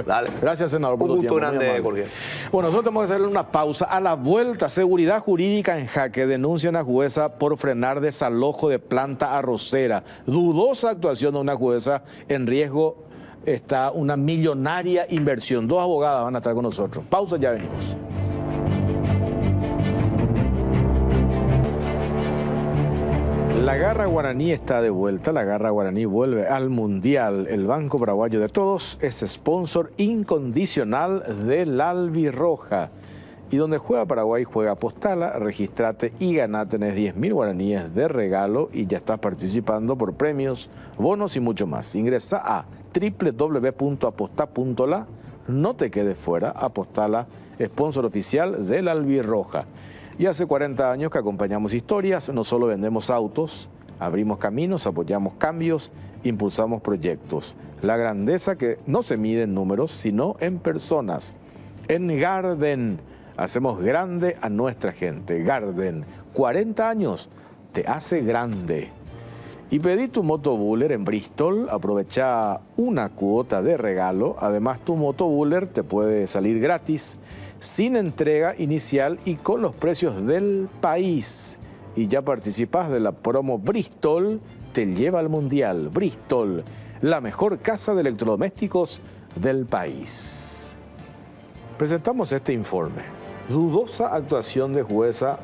Dale. Gracias, senador, por un tu gusto tiempo. grande, Jorge. Bueno, nosotros tenemos que hacerle una pausa. A la vuelta, seguridad jurídica en jaque. Denuncian a jueza por frenar desalojo de planta arrocera. Dudosa actuación de una jueza. En riesgo está una millonaria inversión. 2 abogadas van a estar con nosotros. Pausa, ya venimos. La Garra Guaraní está de vuelta, la Garra Guaraní vuelve al Mundial. El Banco Paraguayo de Todos es sponsor incondicional del Albirroja. Y donde juega Paraguay, juega Apostala, registrate y ganá, tenés 10.000 guaraníes de regalo y ya estás participando por premios, bonos y mucho más. Ingresa a www.aposta.la, no te quedes fuera, Apostala, sponsor oficial del Albirroja. Y hace 40 años que acompañamos historias, no solo vendemos autos, abrimos caminos, apoyamos cambios, impulsamos proyectos. La grandeza que no se mide en números, sino en personas. En Garden hacemos grande a nuestra gente. Garden, 40 años, te hace grande. Y pedí tu motobuller en Bristol, aprovecha una cuota de regalo. Además, tu motobuller te puede salir gratis, sin entrega inicial y con los precios del país. Y ya participas de la promo Bristol, te lleva al Mundial. Bristol, la mejor casa de electrodomésticos del país. Presentamos este informe. Dudosa actuación de jueza,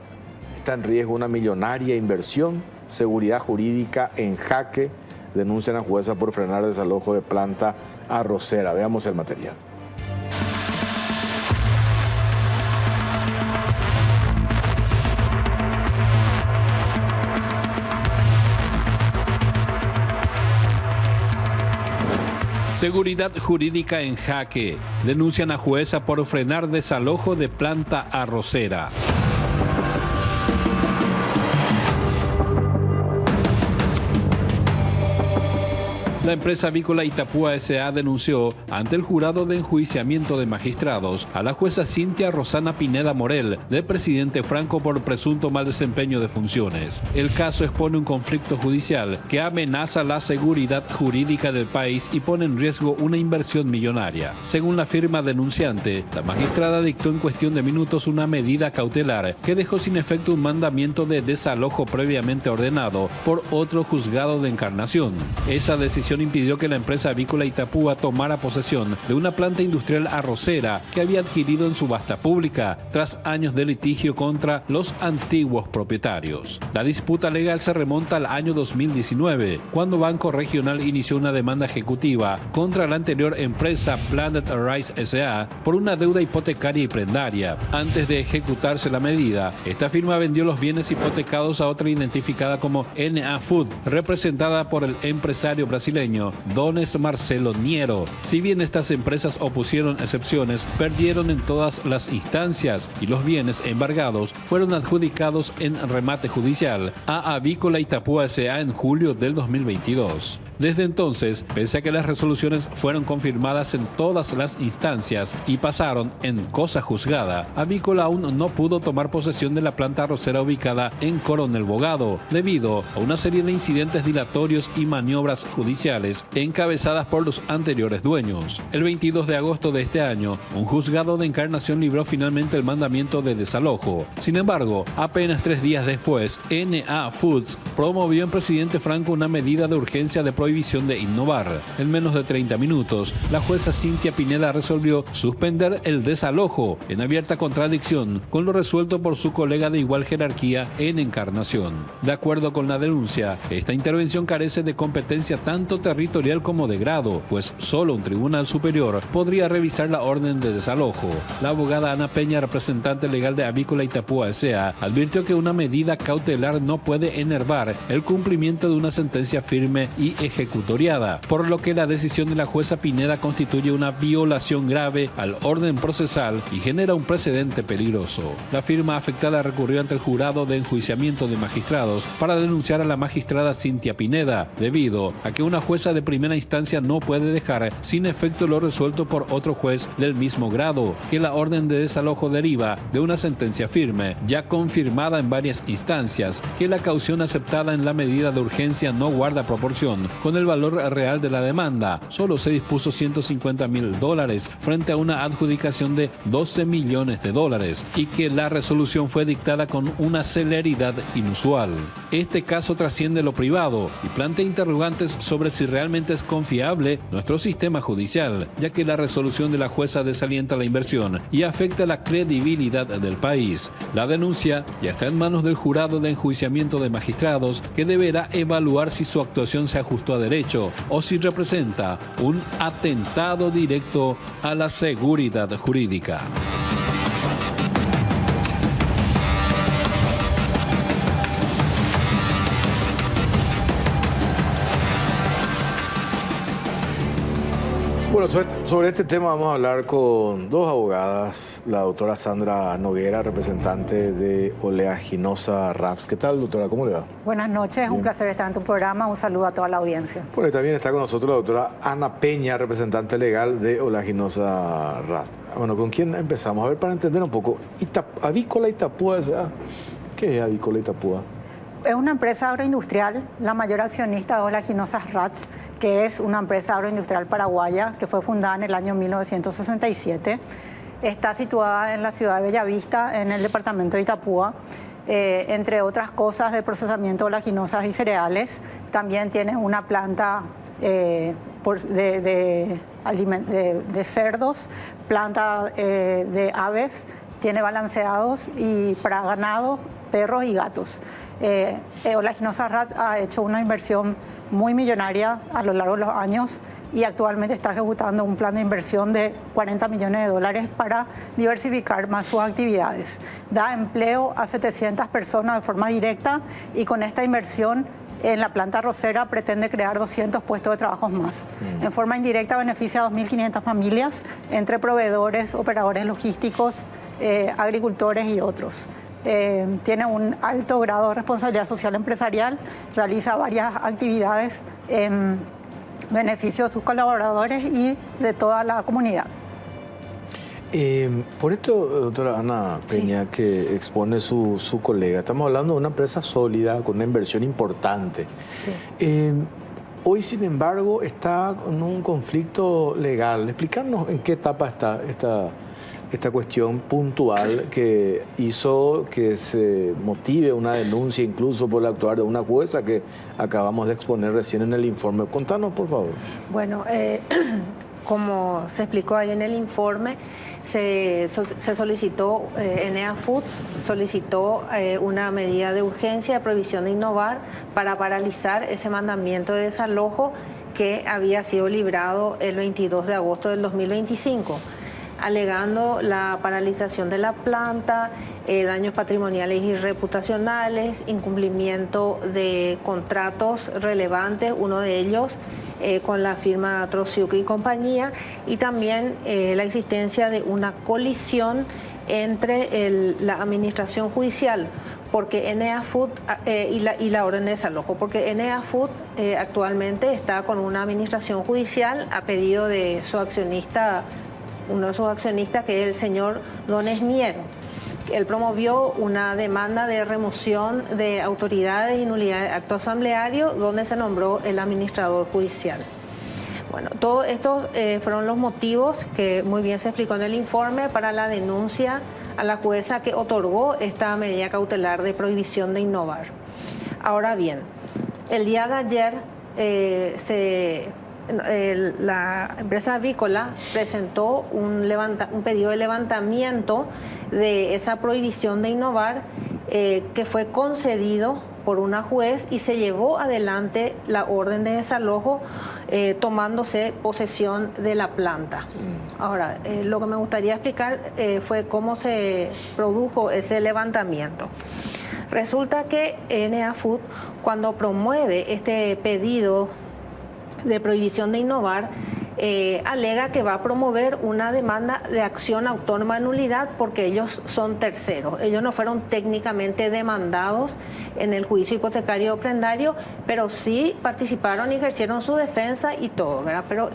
está en riesgo una millonaria inversión. Seguridad jurídica en jaque, denuncian a jueza por frenar desalojo de planta arrocera. Veamos el material. Seguridad jurídica en jaque. Denuncian a jueza por frenar desalojo de planta arrocera. La empresa avícola Itapúa S.A. denunció ante el jurado de enjuiciamiento de magistrados a la jueza Cintia Rosana Pineda Morel del presidente Franco por presunto mal desempeño de funciones. El caso expone un conflicto judicial que amenaza la seguridad jurídica del país y pone en riesgo una inversión millonaria. Según la firma denunciante, la magistrada dictó en cuestión de minutos una medida cautelar que dejó sin efecto un mandamiento de desalojo previamente ordenado por otro juzgado de Encarnación. Esa decisión impidió que la empresa avícola Itapúa tomara posesión de una planta industrial arrocera que había adquirido en subasta pública tras años de litigio contra los antiguos propietarios. La disputa legal se remonta al año 2019, cuando Banco Regional inició una demanda ejecutiva contra la anterior empresa Planet Arise S.A. por una deuda hipotecaria y prendaria. Antes de ejecutarse la medida, esta firma vendió los bienes hipotecados a otra identificada como NA Food, representada por el empresario brasileño Dones Marcelo Niero. Si bien estas empresas opusieron excepciones, perdieron en todas las instancias y los bienes embargados fueron adjudicados en remate judicial a Avícola Itapúa S.A. en julio del 2022. Desde entonces, pese a que las resoluciones fueron confirmadas en todas las instancias y pasaron en cosa juzgada, Avícola aún no pudo tomar posesión de la planta arrocera ubicada en Coronel Bogado, debido a una serie de incidentes dilatorios y maniobras judiciales encabezadas por los anteriores dueños. El 22 de agosto de este año, un juzgado de Encarnación libró finalmente el mandamiento de desalojo. Sin embargo, apenas 3 días después, NA Foods promovió en presidente Franco una medida de urgencia de prohibición prohibición de innovar. En menos de 30 minutos, la jueza Cynthia Pineda resolvió suspender el desalojo, en abierta contradicción con lo resuelto por su colega de igual jerarquía en Encarnación. De acuerdo con la denuncia, esta intervención carece de competencia tanto territorial como de grado, pues solo un tribunal superior podría revisar la orden de desalojo. La abogada Ana Peña, representante legal de Avícola Itapúa S.A., advirtió que una medida cautelar no puede enervar el cumplimiento de una sentencia firme y ejecutoriada, por lo que la decisión de la jueza Pineda constituye una violación grave al orden procesal y genera un precedente peligroso. La firma afectada recurrió ante el jurado de enjuiciamiento de magistrados para denunciar a la magistrada Cynthia Pineda, debido a que una jueza de primera instancia no puede dejar sin efecto lo resuelto por otro juez del mismo grado, que la orden de desalojo deriva de una sentencia firme, ya confirmada en varias instancias, que la caución aceptada en la medida de urgencia no guarda proporción con el valor real de la demanda. Solo se dispuso $150,000 frente a una adjudicación de $12 millones y que la resolución fue dictada con una celeridad inusual. Este caso trasciende lo privado y plantea interrogantes sobre si realmente es confiable nuestro sistema judicial, ya que la resolución de la jueza desalienta la inversión y afecta la credibilidad del país. La denuncia ya está en manos del jurado de enjuiciamiento de magistrados, que deberá evaluar si su actuación se ajustó a derecho o si representa un atentado directo a la seguridad jurídica. Bueno, sobre este tema vamos a hablar con dos abogadas, la doctora Sandra Noguera, representante de Oleaginosa RAPS. ¿Qué tal, doctora? ¿Cómo le va? Buenas noches, es un placer estar en tu programa. Un saludo a toda la audiencia. Bueno, y también está con nosotros la doctora Ana Peña, representante legal de Oleaginosa RAPS. Bueno, ¿con quién empezamos? A ver, para entender un poco. Avícola Itapúa S.A. ¿Qué es Avícola Itapúa? Es una empresa agroindustrial, la mayor accionista de Oleaginosa RAPS, que es una empresa agroindustrial paraguaya que fue fundada en el año 1967. Está situada en la ciudad de Bellavista, en el departamento de Itapúa. Entre otras cosas de procesamiento de oleaginosas y cereales. También tiene una planta de cerdos, planta de aves, tiene balanceados y para ganado, perros y gatos. Oleaginosa RAPS ha hecho una inversión muy millonaria a lo largo de los años y actualmente está ejecutando un plan de inversión de $40 millones para diversificar más sus actividades. Da empleo a 700 personas de forma directa y con esta inversión en la planta arrocera pretende crear 200 puestos de trabajo más. En forma indirecta beneficia a 2.500 familias entre proveedores, operadores logísticos, agricultores y otros. Tiene un alto grado de responsabilidad social empresarial, realiza varias actividades en beneficio de sus colaboradores y de toda la comunidad. Por esto, doctora Ana Peña, sí, que expone su colega, estamos hablando de una empresa sólida, con una inversión importante. Sí. Hoy, sin embargo, está con un conflicto legal. Explicarnos en qué etapa está esta cuestión puntual que hizo que se motive una denuncia incluso por el actuar de una jueza que acabamos de exponer recién en el informe. Contanos, por favor. Bueno, como se explicó ahí en el informe, se solicitó, Enea Foods solicitó una medida de urgencia de prohibición de innovar para paralizar ese mandamiento de desalojo que había sido librado el 22 de agosto del 2025. Alegando la paralización de la planta, daños patrimoniales y reputacionales, incumplimiento de contratos relevantes, uno de ellos con la firma Trosiuk y compañía, y también la existencia de una colisión entre la administración judicial, porque Enea Food y la orden de desalojo, porque Enea Food actualmente está con una administración judicial a pedido de su accionista, uno de sus accionistas, que es el señor Don Esniero. Él promovió una demanda de remoción de autoridades y nulidad de acto asambleario, donde se nombró el administrador judicial. Bueno, todos estos fueron los motivos que muy bien se explicó en el informe para la denuncia a la jueza que otorgó esta medida cautelar de prohibición de innovar. Ahora bien, el día de ayer la empresa avícola presentó un pedido de levantamiento de esa prohibición de innovar que fue concedido por una juez y se llevó adelante la orden de desalojo tomándose posesión de la planta. Ahora, lo que me gustaría explicar fue cómo se produjo ese levantamiento. Resulta que NA Food, cuando promueve este pedido de prohibición de innovar, alega que va a promover una demanda de acción autónoma de nulidad porque ellos son terceros. Ellos no fueron técnicamente demandados en el juicio hipotecario prendario, pero sí participaron y ejercieron su defensa y todo, ¿verdad? Pero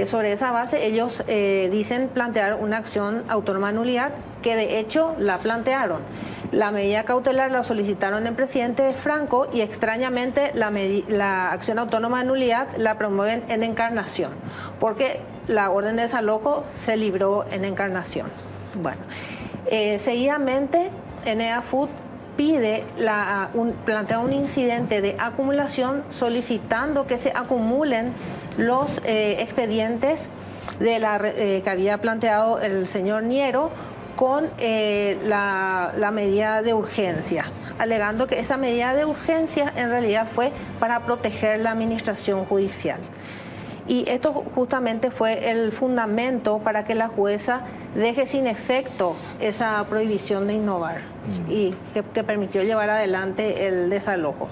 sobre esa base ellos dicen plantear una acción autónoma de nulidad, que de hecho la plantearon. La medida cautelar la solicitaron el presidente Franco y extrañamente la acción autónoma de nulidad la promueven en Encarnación, porque la orden de desalojo se libró en Encarnación. Bueno, seguidamente NA Food plantea un incidente de acumulación solicitando que se acumulen los expedientes que había planteado el señor Niero con la medida de urgencia, alegando que esa medida de urgencia en realidad fue para proteger la administración judicial. Y esto justamente fue el fundamento para que la jueza deje sin efecto esa prohibición de innovar y que permitió llevar adelante el desalojo.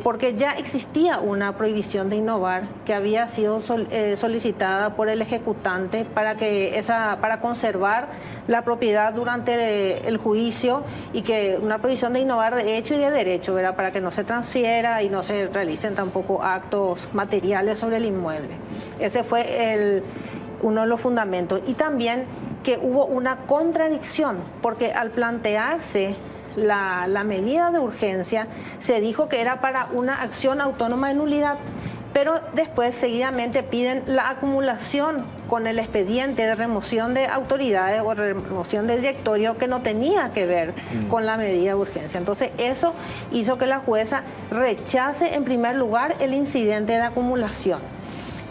Porque ya existía una prohibición de innovar que había sido solicitada por el ejecutante para conservar la propiedad durante el juicio y que una prohibición de innovar de hecho y de derecho, ¿verdad? Para que no se transfiera y no se realicen tampoco actos materiales sobre el inmueble. Ese fue uno de los fundamentos. Y también que hubo una contradicción, porque al plantearse la medida de urgencia se dijo que era para una acción autónoma de nulidad, pero después seguidamente piden la acumulación con el expediente de remoción de autoridades o remoción de directorio que no tenía que ver con la medida de urgencia. Entonces eso hizo que la jueza rechace en primer lugar el incidente de acumulación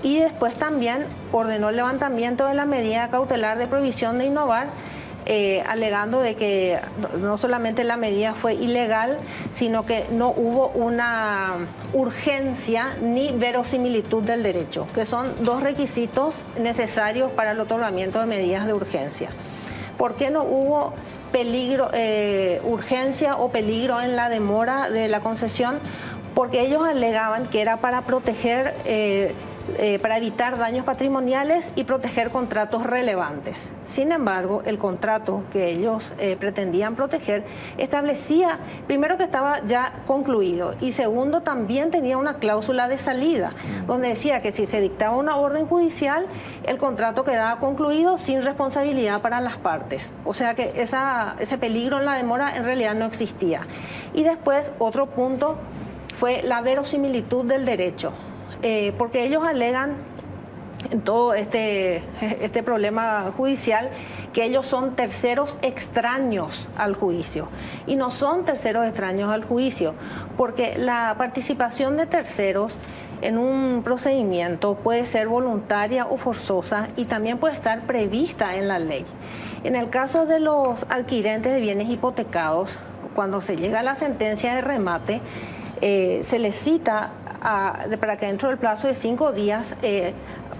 y después también ordenó el levantamiento de la medida cautelar de prohibición de innovar, alegando de que no solamente la medida fue ilegal, sino que no hubo una urgencia ni verosimilitud del derecho, que son dos requisitos necesarios para el otorgamiento de medidas de urgencia. ¿Por qué no hubo urgencia o peligro en la demora de la concesión? Porque ellos alegaban que era para proteger para evitar daños patrimoniales y proteger contratos relevantes. Sin embargo, el contrato que ellos pretendían proteger establecía, primero, que estaba ya concluido y segundo, también tenía una cláusula de salida, donde decía que si se dictaba una orden judicial, el contrato quedaba concluido sin responsabilidad para las partes. O sea que ese peligro en la demora en realidad no existía. Y después, otro punto fue la verosimilitud del derecho. Porque ellos alegan en todo este problema judicial que ellos son terceros extraños al juicio. Y no son terceros extraños al juicio, porque la participación de terceros en un procedimiento puede ser voluntaria o forzosa y también puede estar prevista en la ley. En el caso de los adquirentes de bienes hipotecados, cuando se llega a la sentencia de remate, se les cita para que dentro del plazo de 5 días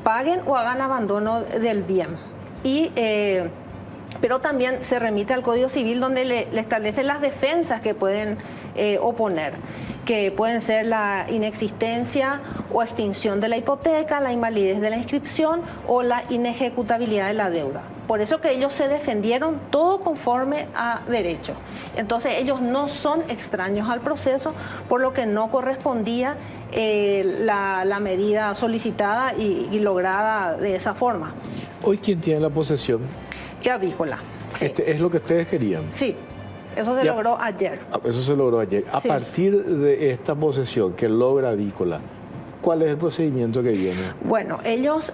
paguen o hagan abandono del bien. Pero también se remite al Código Civil, donde le establecen las defensas que pueden oponer, que pueden ser la inexistencia o extinción de la hipoteca, la invalidez de la inscripción o la inejecutabilidad de la deuda. Por eso que ellos se defendieron todo conforme a derecho. Entonces ellos no son extraños al proceso, por lo que no correspondía la medida solicitada y lograda de esa forma. ¿Hoy quién tiene la posesión? Y Avícola. Sí. ¿Es lo que ustedes querían? Sí, eso se logró ayer. Eso se logró ayer. A partir de esta posesión que logra Avícola, ¿cuál es el procedimiento que viene? Bueno, ellos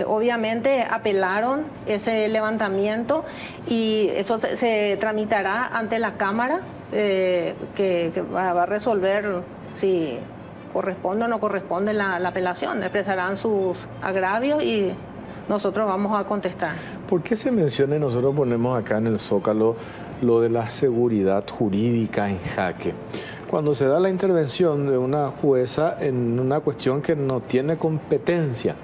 obviamente apelaron ese levantamiento y eso se tramitará ante la Cámara, que va a resolver si corresponde o no corresponde la apelación. Expresarán sus agravios y nosotros vamos a contestar. ¿Por qué se menciona, y nosotros ponemos acá en el Zócalo, lo de la seguridad jurídica en jaque? Cuando se da la intervención de una jueza en una cuestión que no tiene competencia,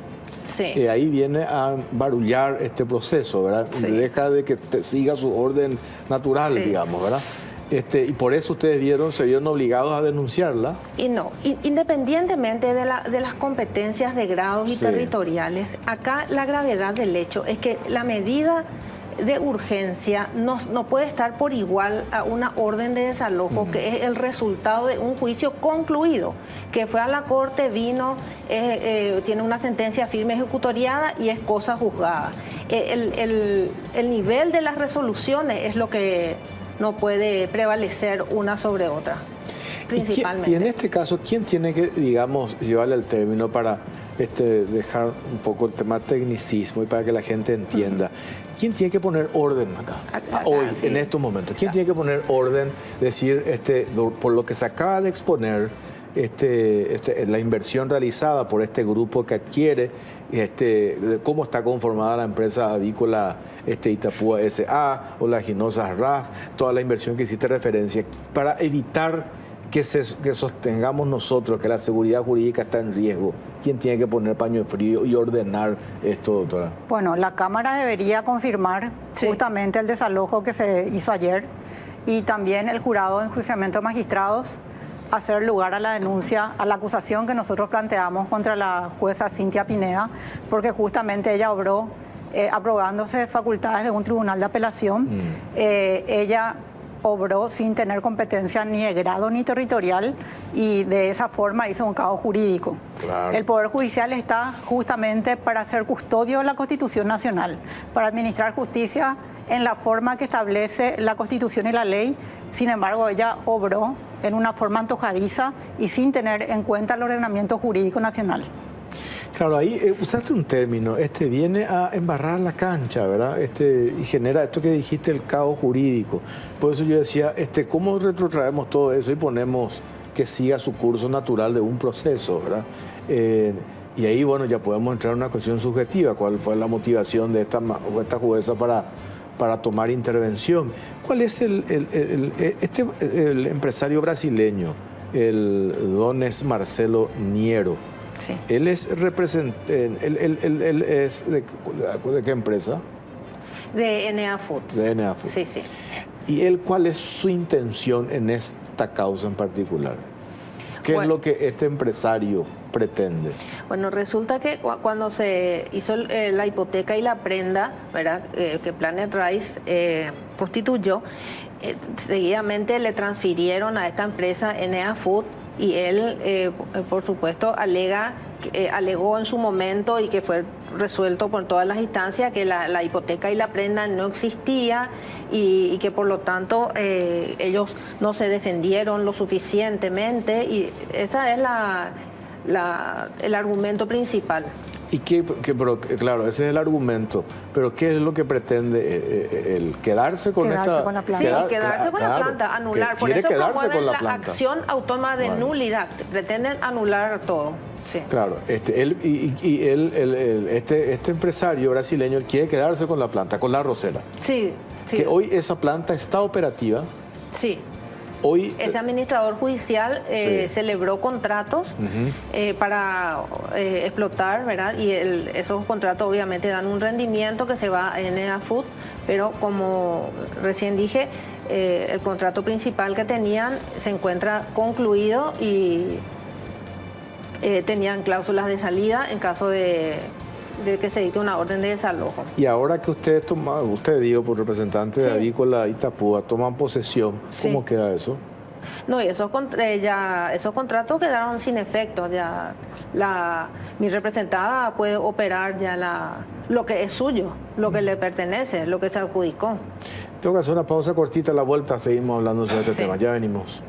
Sí. ahí viene a barullar este proceso, ¿verdad? Sí. Deja de que siga su orden natural, Sí. digamos, ¿verdad? Y por eso ustedes se vieron obligados a denunciarla. Y no, independientemente de las competencias de grados y Sí. territoriales, acá la gravedad del hecho es que la medida de urgencia no puede estar por igual a una orden de desalojo, que es el resultado de un juicio concluido, que fue a la corte, vino, tiene una sentencia firme ejecutoriada y es cosa juzgada. El nivel de las resoluciones es lo que no puede prevalecer una sobre otra, principalmente. Y en este caso, ¿quién tiene que, digamos, llevarle al término para dejar un poco el tema tecnicismo y para que la gente entienda? ¿Quién tiene que poner orden acá? Hoy, sí. en estos momentos. ¿Quién tiene que poner orden? Decir, por lo que se acaba de exponer, la inversión realizada por este grupo que adquiere, cómo está conformada la empresa avícola Itapúa S.A. o la Ginosa RAS, toda la inversión que hiciste referencia, para evitar que sostengamos nosotros que la seguridad jurídica está en riesgo. ¿Quién tiene que poner paño frío y ordenar esto, doctora? Bueno, la Cámara debería confirmar Sí. justamente el desalojo que se hizo ayer y también el jurado de enjuiciamiento de magistrados hacer lugar a la denuncia, a la acusación que nosotros planteamos contra la jueza Cintia Pineda, porque justamente ella obró aprogándose facultades de un tribunal de apelación. Ella obró sin tener competencia ni de grado ni territorial y de esa forma hizo un caos jurídico. Claro. El Poder Judicial está justamente para ser custodio de la Constitución Nacional, para administrar justicia en la forma que establece la Constitución y la ley. Sin embargo, ella obró en una forma antojadiza y sin tener en cuenta el ordenamiento jurídico nacional. Claro, ahí usaste un término, viene a embarrar la cancha, ¿verdad? Y genera esto que dijiste, el caos jurídico. Por eso yo decía, ¿cómo retrotraemos todo eso y ponemos que siga su curso natural de un proceso, ¿verdad? Y ahí, bueno, ya podemos entrar en una cuestión subjetiva, ¿cuál fue la motivación de esta jueza para tomar intervención? ¿Cuál es el empresario brasileño, el Dones Marcelo Niero? Sí. Él es él es ¿de qué empresa? De Enea Foods. De NA Food. Sí, sí. ¿Y él cuál es su intención en esta causa en particular? ¿Qué es lo que este empresario pretende? Bueno, resulta que cuando se hizo la hipoteca y la prenda, ¿verdad? Que Planet Rice constituyó, seguidamente le transfirieron a esta empresa Enea Food y él, por supuesto, alegó en su momento y que fue resuelto por todas las instancias que la hipoteca y la prenda no existía y que por lo tanto ellos no se defendieron lo suficientemente y esa es el argumento principal. Y pero, claro, ese es el argumento, pero ¿qué es lo que pretende el quedarse con esta con la planta? Sí, quedarse con la planta, anular. Por eso promueven la acción autónoma de nulidad. Pretenden anular todo. Sí. Claro, este empresario brasileño quiere quedarse con la planta, con la Rosera. Sí, sí. Que hoy esa planta está operativa. Sí. Hoy, ese administrador judicial sí. celebró contratos para explotar, ¿verdad? Y esos contratos obviamente dan un rendimiento que se va a Enea Food, pero como recién dije, el contrato principal que tenían se encuentra concluido y tenían cláusulas de salida en caso de que se dicte una orden de desalojo. Y ahora que usted digo, por representante de Avícola Itapúa, toman posesión, ¿cómo Sí. queda eso? No, y esos contratos quedaron sin efecto. Ya mi representada puede operar ya lo que es suyo, lo que le pertenece, lo que se adjudicó. Tengo que hacer una pausa cortita, a la vuelta seguimos hablando sobre este Sí. tema. Ya venimos.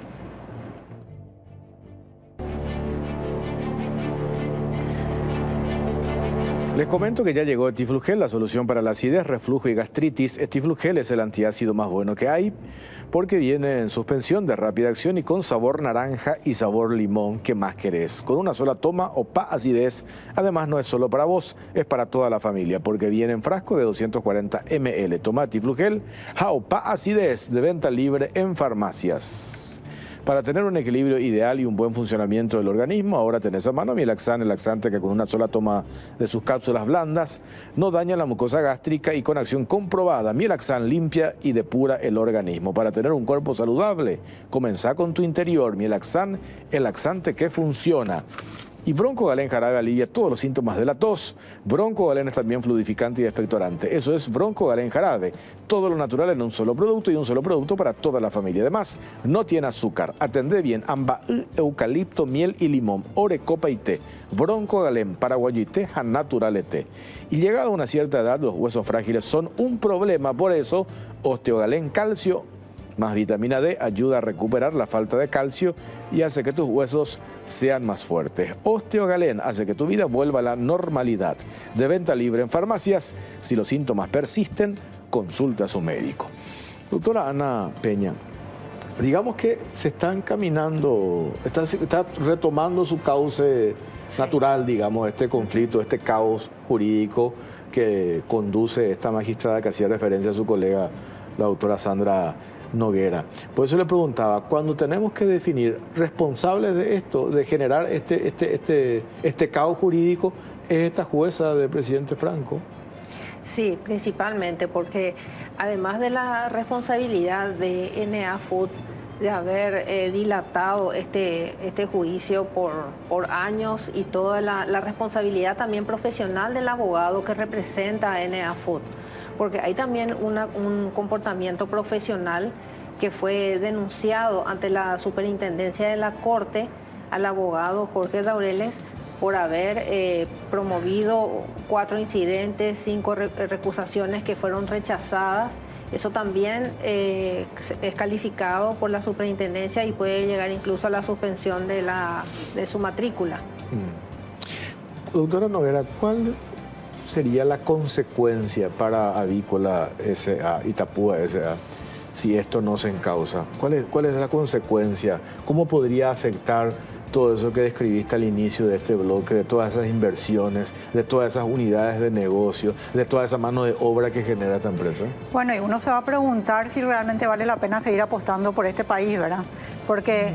Les comento que ya llegó Etiflugel, la solución para la acidez, reflujo y gastritis. Etiflugel es el antiácido más bueno que hay porque viene en suspensión de rápida acción y con sabor naranja y sabor limón. ¿Qué más querés? Con una sola toma, OPA acidez. Además no es solo para vos, es para toda la familia porque viene en frasco de 240 ml. Toma Etiflugel, OPA acidez, de venta libre en farmacias. Para tener un equilibrio ideal y un buen funcionamiento del organismo, ahora tenés a mano Mielaxan, el laxante que con una sola toma de sus cápsulas blandas no daña la mucosa gástrica y con acción comprobada. Mielaxan limpia y depura el organismo. Para tener un cuerpo saludable, comenzá con tu interior. Mielaxan, el laxante que funciona. Y Broncogalén jarabe alivia todos los síntomas de la tos. Broncogalén es también fluidificante y expectorante. Eso es Broncogalén jarabe. Todo lo natural en un solo producto y un solo producto para toda la familia. Además, no tiene azúcar. Atendé bien. Amba, eucalipto, miel y limón. Ore, copa y té. Broncogalén, paraguayité, naturalete. Y llegada a una cierta edad, los huesos frágiles son un problema. Por eso, Osteogalén calcio más vitamina D ayuda a recuperar la falta de calcio y hace que tus huesos sean más fuertes. Osteogalén hace que tu vida vuelva a la normalidad. De venta libre en farmacias. Si los síntomas persisten, consulta a su médico. Doctora Ana Peña, digamos que se está encaminando, está retomando su cauce natural, digamos, este conflicto, este caos jurídico que conduce esta magistrada que hacía referencia a su colega, la doctora Sandra Noguera. Por eso le preguntaba, cuando tenemos que definir responsables de esto, de generar este caos jurídico, ¿es esta jueza del presidente Franco? Sí, principalmente porque además de la responsabilidad de NA Food de haber dilatado este juicio por años y toda la responsabilidad también profesional del abogado que representa a NA Food, porque hay también un comportamiento profesional que fue denunciado ante la Superintendencia de la Corte al abogado Jorge Daureles por haber promovido 4 incidentes, 5 recusaciones que fueron rechazadas. Eso también es calificado por la superintendencia y puede llegar incluso a la suspensión de su matrícula. Doctora Noguera, ¿cuál sería la consecuencia para Avícola S.A., Itapúa S.A., si esto no se encausa? ¿Cuál es la consecuencia? ¿Cómo podría afectar todo eso que describiste al inicio de este bloque, de todas esas inversiones, de todas esas unidades de negocio, de toda esa mano de obra que genera esta empresa? Bueno, y uno se va a preguntar si realmente vale la pena seguir apostando por este país, ¿verdad? Porque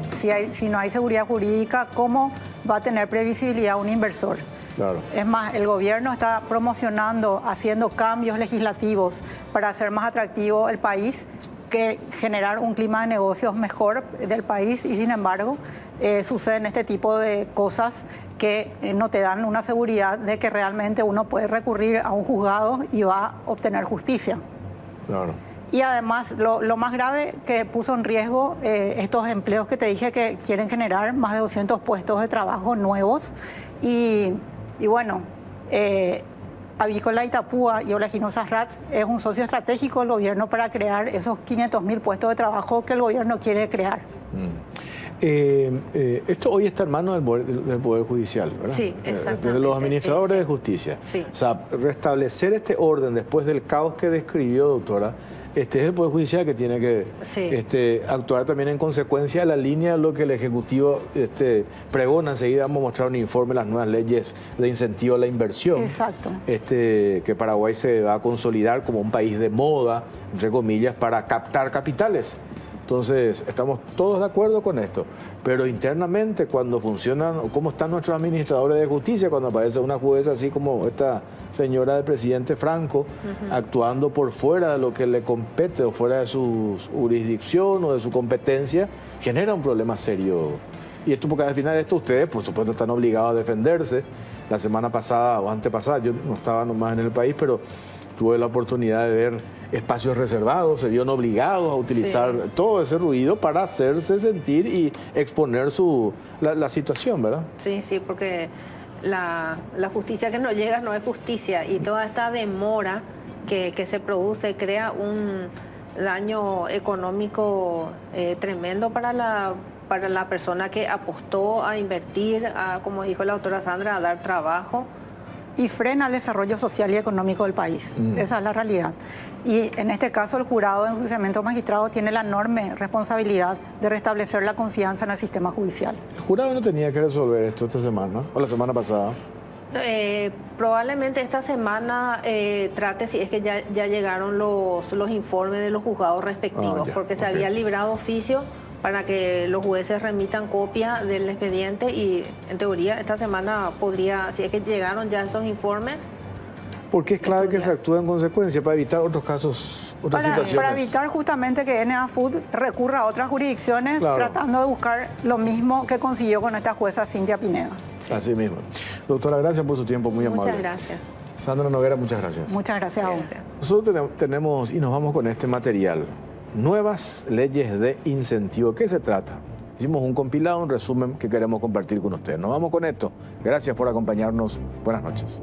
si no hay seguridad jurídica, ¿cómo va a tener previsibilidad un inversor? Claro. Es más, el gobierno está promocionando, haciendo cambios legislativos para hacer más atractivo el país, que generar un clima de negocios mejor del país, y sin embargo suceden este tipo de cosas que no te dan una seguridad de que realmente uno puede recurrir a un juzgado y va a obtener justicia. Claro. Y además, lo más grave que puso en riesgo estos empleos que te dije que quieren generar más de 200 puestos de trabajo nuevos. Y bueno, Avícola Itapúa y Oleaginosa Rats es un socio estratégico del gobierno para crear esos 500.000 puestos de trabajo que el gobierno quiere crear. Esto hoy está en manos del Poder Judicial, ¿verdad? Sí, exactamente. De los administradores sí. de justicia. Sí. O sea, restablecer este orden después del caos que describió, doctora, es el Poder Judicial que tiene que actuar también en consecuencia de la línea de lo que el Ejecutivo pregona. Enseguida vamos a mostrar un informe de las nuevas leyes de incentivo a la inversión. Exacto. Que Paraguay se va a consolidar como un país de moda, entre comillas, para captar capitales. Entonces, estamos todos de acuerdo con esto, pero internamente cuando funcionan, cómo están nuestros administradores de justicia, cuando aparece una jueza así como esta señora del presidente Franco, actuando por fuera de lo que le compete o fuera de su jurisdicción o de su competencia, genera un problema serio. Y esto porque al final ustedes, por supuesto, están obligados a defenderse. La semana pasada o antepasada, yo no estaba nomás en el país, pero tuve la oportunidad de ver espacios reservados, se vieron obligados a utilizar todo ese ruido para hacerse sentir y exponer la situación, ¿verdad? Sí, porque la justicia que no llega no es justicia, y toda esta demora que se produce crea un daño económico tremendo para la persona que apostó a invertir, como dijo la doctora Sandra, a dar trabajo. y frena el desarrollo social y económico del país. Esa es la realidad. Y en este caso el jurado de enjuiciamiento magistrado tiene la enorme responsabilidad de restablecer la confianza en el sistema judicial. El jurado no tenía que resolver esto esta semana o la semana pasada. Probablemente esta semana trate si es que ya llegaron los informes de los juzgados respectivos, porque se había librado oficio para que los jueces remitan copia del expediente y en teoría esta semana podría, si es que llegaron ya esos informes. Porque es clave que se actúe en consecuencia para evitar otros casos, otras situaciones. Para evitar justamente que NA Food recurra a otras jurisdicciones, tratando de buscar lo mismo que consiguió con esta jueza Cintia Pineda. Así mismo. Doctora, gracias por su tiempo, muy amable. Muchas gracias. Sandra Noguera, muchas gracias. Muchas gracias a vos. Nosotros tenemos, y nos vamos con este material, nuevas leyes de incentivo. ¿Qué se trata? Hicimos un compilado, un resumen que queremos compartir con ustedes. Nos vamos con esto. Gracias por acompañarnos. Buenas noches.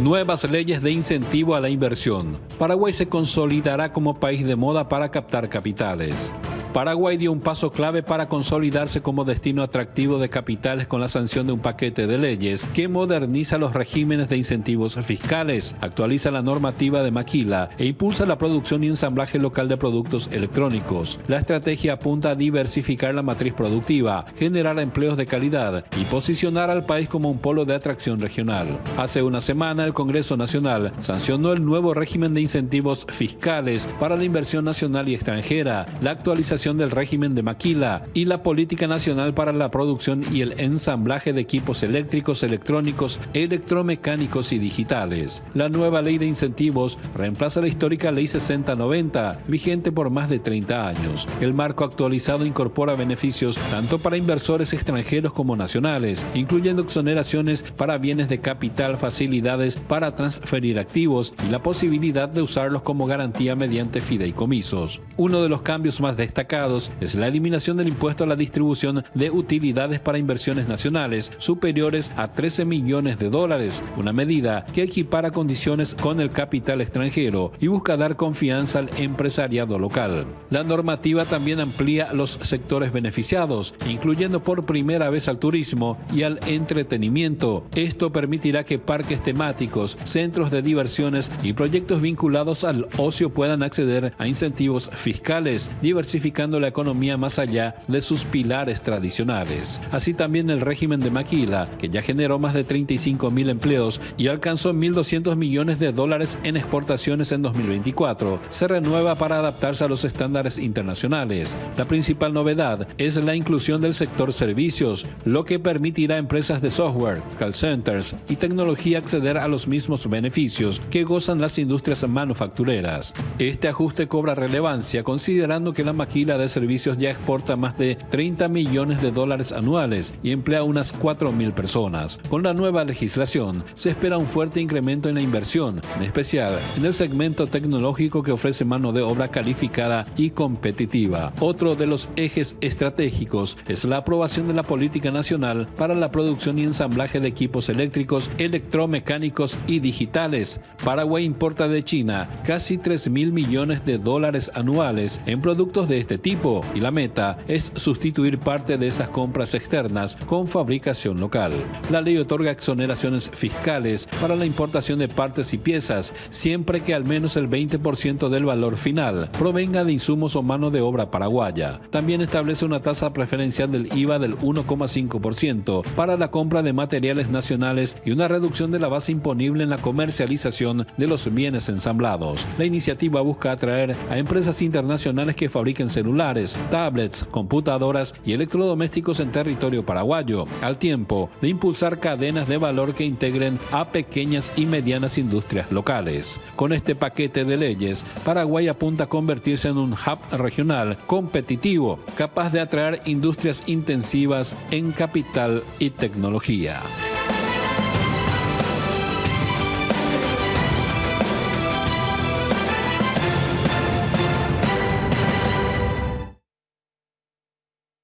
Nuevas leyes de incentivo a la inversión. Paraguay se consolidará como país de moda para captar capitales. Paraguay dio un paso clave para consolidarse como destino atractivo de capitales con la sanción de un paquete de leyes que moderniza los regímenes de incentivos fiscales, actualiza la normativa de maquila e impulsa la producción y ensamblaje local de productos electrónicos. La estrategia apunta a diversificar la matriz productiva, generar empleos de calidad y posicionar al país como un polo de atracción regional. Hace una semana, el Congreso Nacional sancionó el nuevo régimen de incentivos fiscales para la inversión nacional y extranjera, la actualización del régimen de maquila y la política nacional para la producción y el ensamblaje de equipos eléctricos, electrónicos, electromecánicos y digitales. La nueva ley de incentivos reemplaza la histórica Ley 6090, vigente por más de 30 años. El marco actualizado incorpora beneficios tanto para inversores extranjeros como nacionales, incluyendo exoneraciones para bienes de capital, facilidades para transferir activos y la posibilidad de usarlos como garantía mediante fideicomisos. Uno de los cambios más destacados es la eliminación del impuesto a la distribución de utilidades para inversiones nacionales superiores a $13 millones, una medida que equipara condiciones con el capital extranjero y busca dar confianza al empresariado local. La normativa también amplía los sectores beneficiados, incluyendo por primera vez al turismo y al entretenimiento. Esto permitirá que parques temáticos, centros de diversiones y proyectos vinculados al ocio puedan acceder a incentivos fiscales, diversificando la economía más allá de sus pilares tradicionales. Así también el régimen de maquila, que ya generó más de 35.000 empleos y alcanzó $1.200 millones en exportaciones en 2024, se renueva para adaptarse a los estándares internacionales. La principal novedad es la inclusión del sector servicios, lo que permitirá a empresas de software, call centers y tecnología acceder a los mismos beneficios que gozan las industrias manufactureras. Este ajuste cobra relevancia considerando que la maquila de servicios ya exporta más de $30 millones anuales y emplea unas 4.000 personas. Con la nueva legislación se espera un fuerte incremento en la inversión, en especial en el segmento tecnológico que ofrece mano de obra calificada y competitiva. Otro de los ejes estratégicos es la aprobación de la política nacional para la producción y ensamblaje de equipos eléctricos, electromecánicos y digitales. Paraguay importa de China casi $3.000 millones anuales en productos de este tipo y la meta es sustituir parte de esas compras externas con fabricación local. La ley otorga exoneraciones fiscales para la importación de partes y piezas, siempre que al menos el 20% del valor final provenga de insumos o mano de obra paraguaya. También establece una tasa preferencial del IVA del 1,5% para la compra de materiales nacionales y una reducción de la base imponible en la comercialización de los bienes ensamblados. La iniciativa busca atraer a empresas internacionales que fabriquen celulares, tablets, computadoras y electrodomésticos en territorio paraguayo, al tiempo de impulsar cadenas de valor que integren a pequeñas y medianas industrias locales. Con este paquete de leyes, Paraguay apunta a convertirse en un hub regional competitivo, capaz de atraer industrias intensivas en capital y tecnología.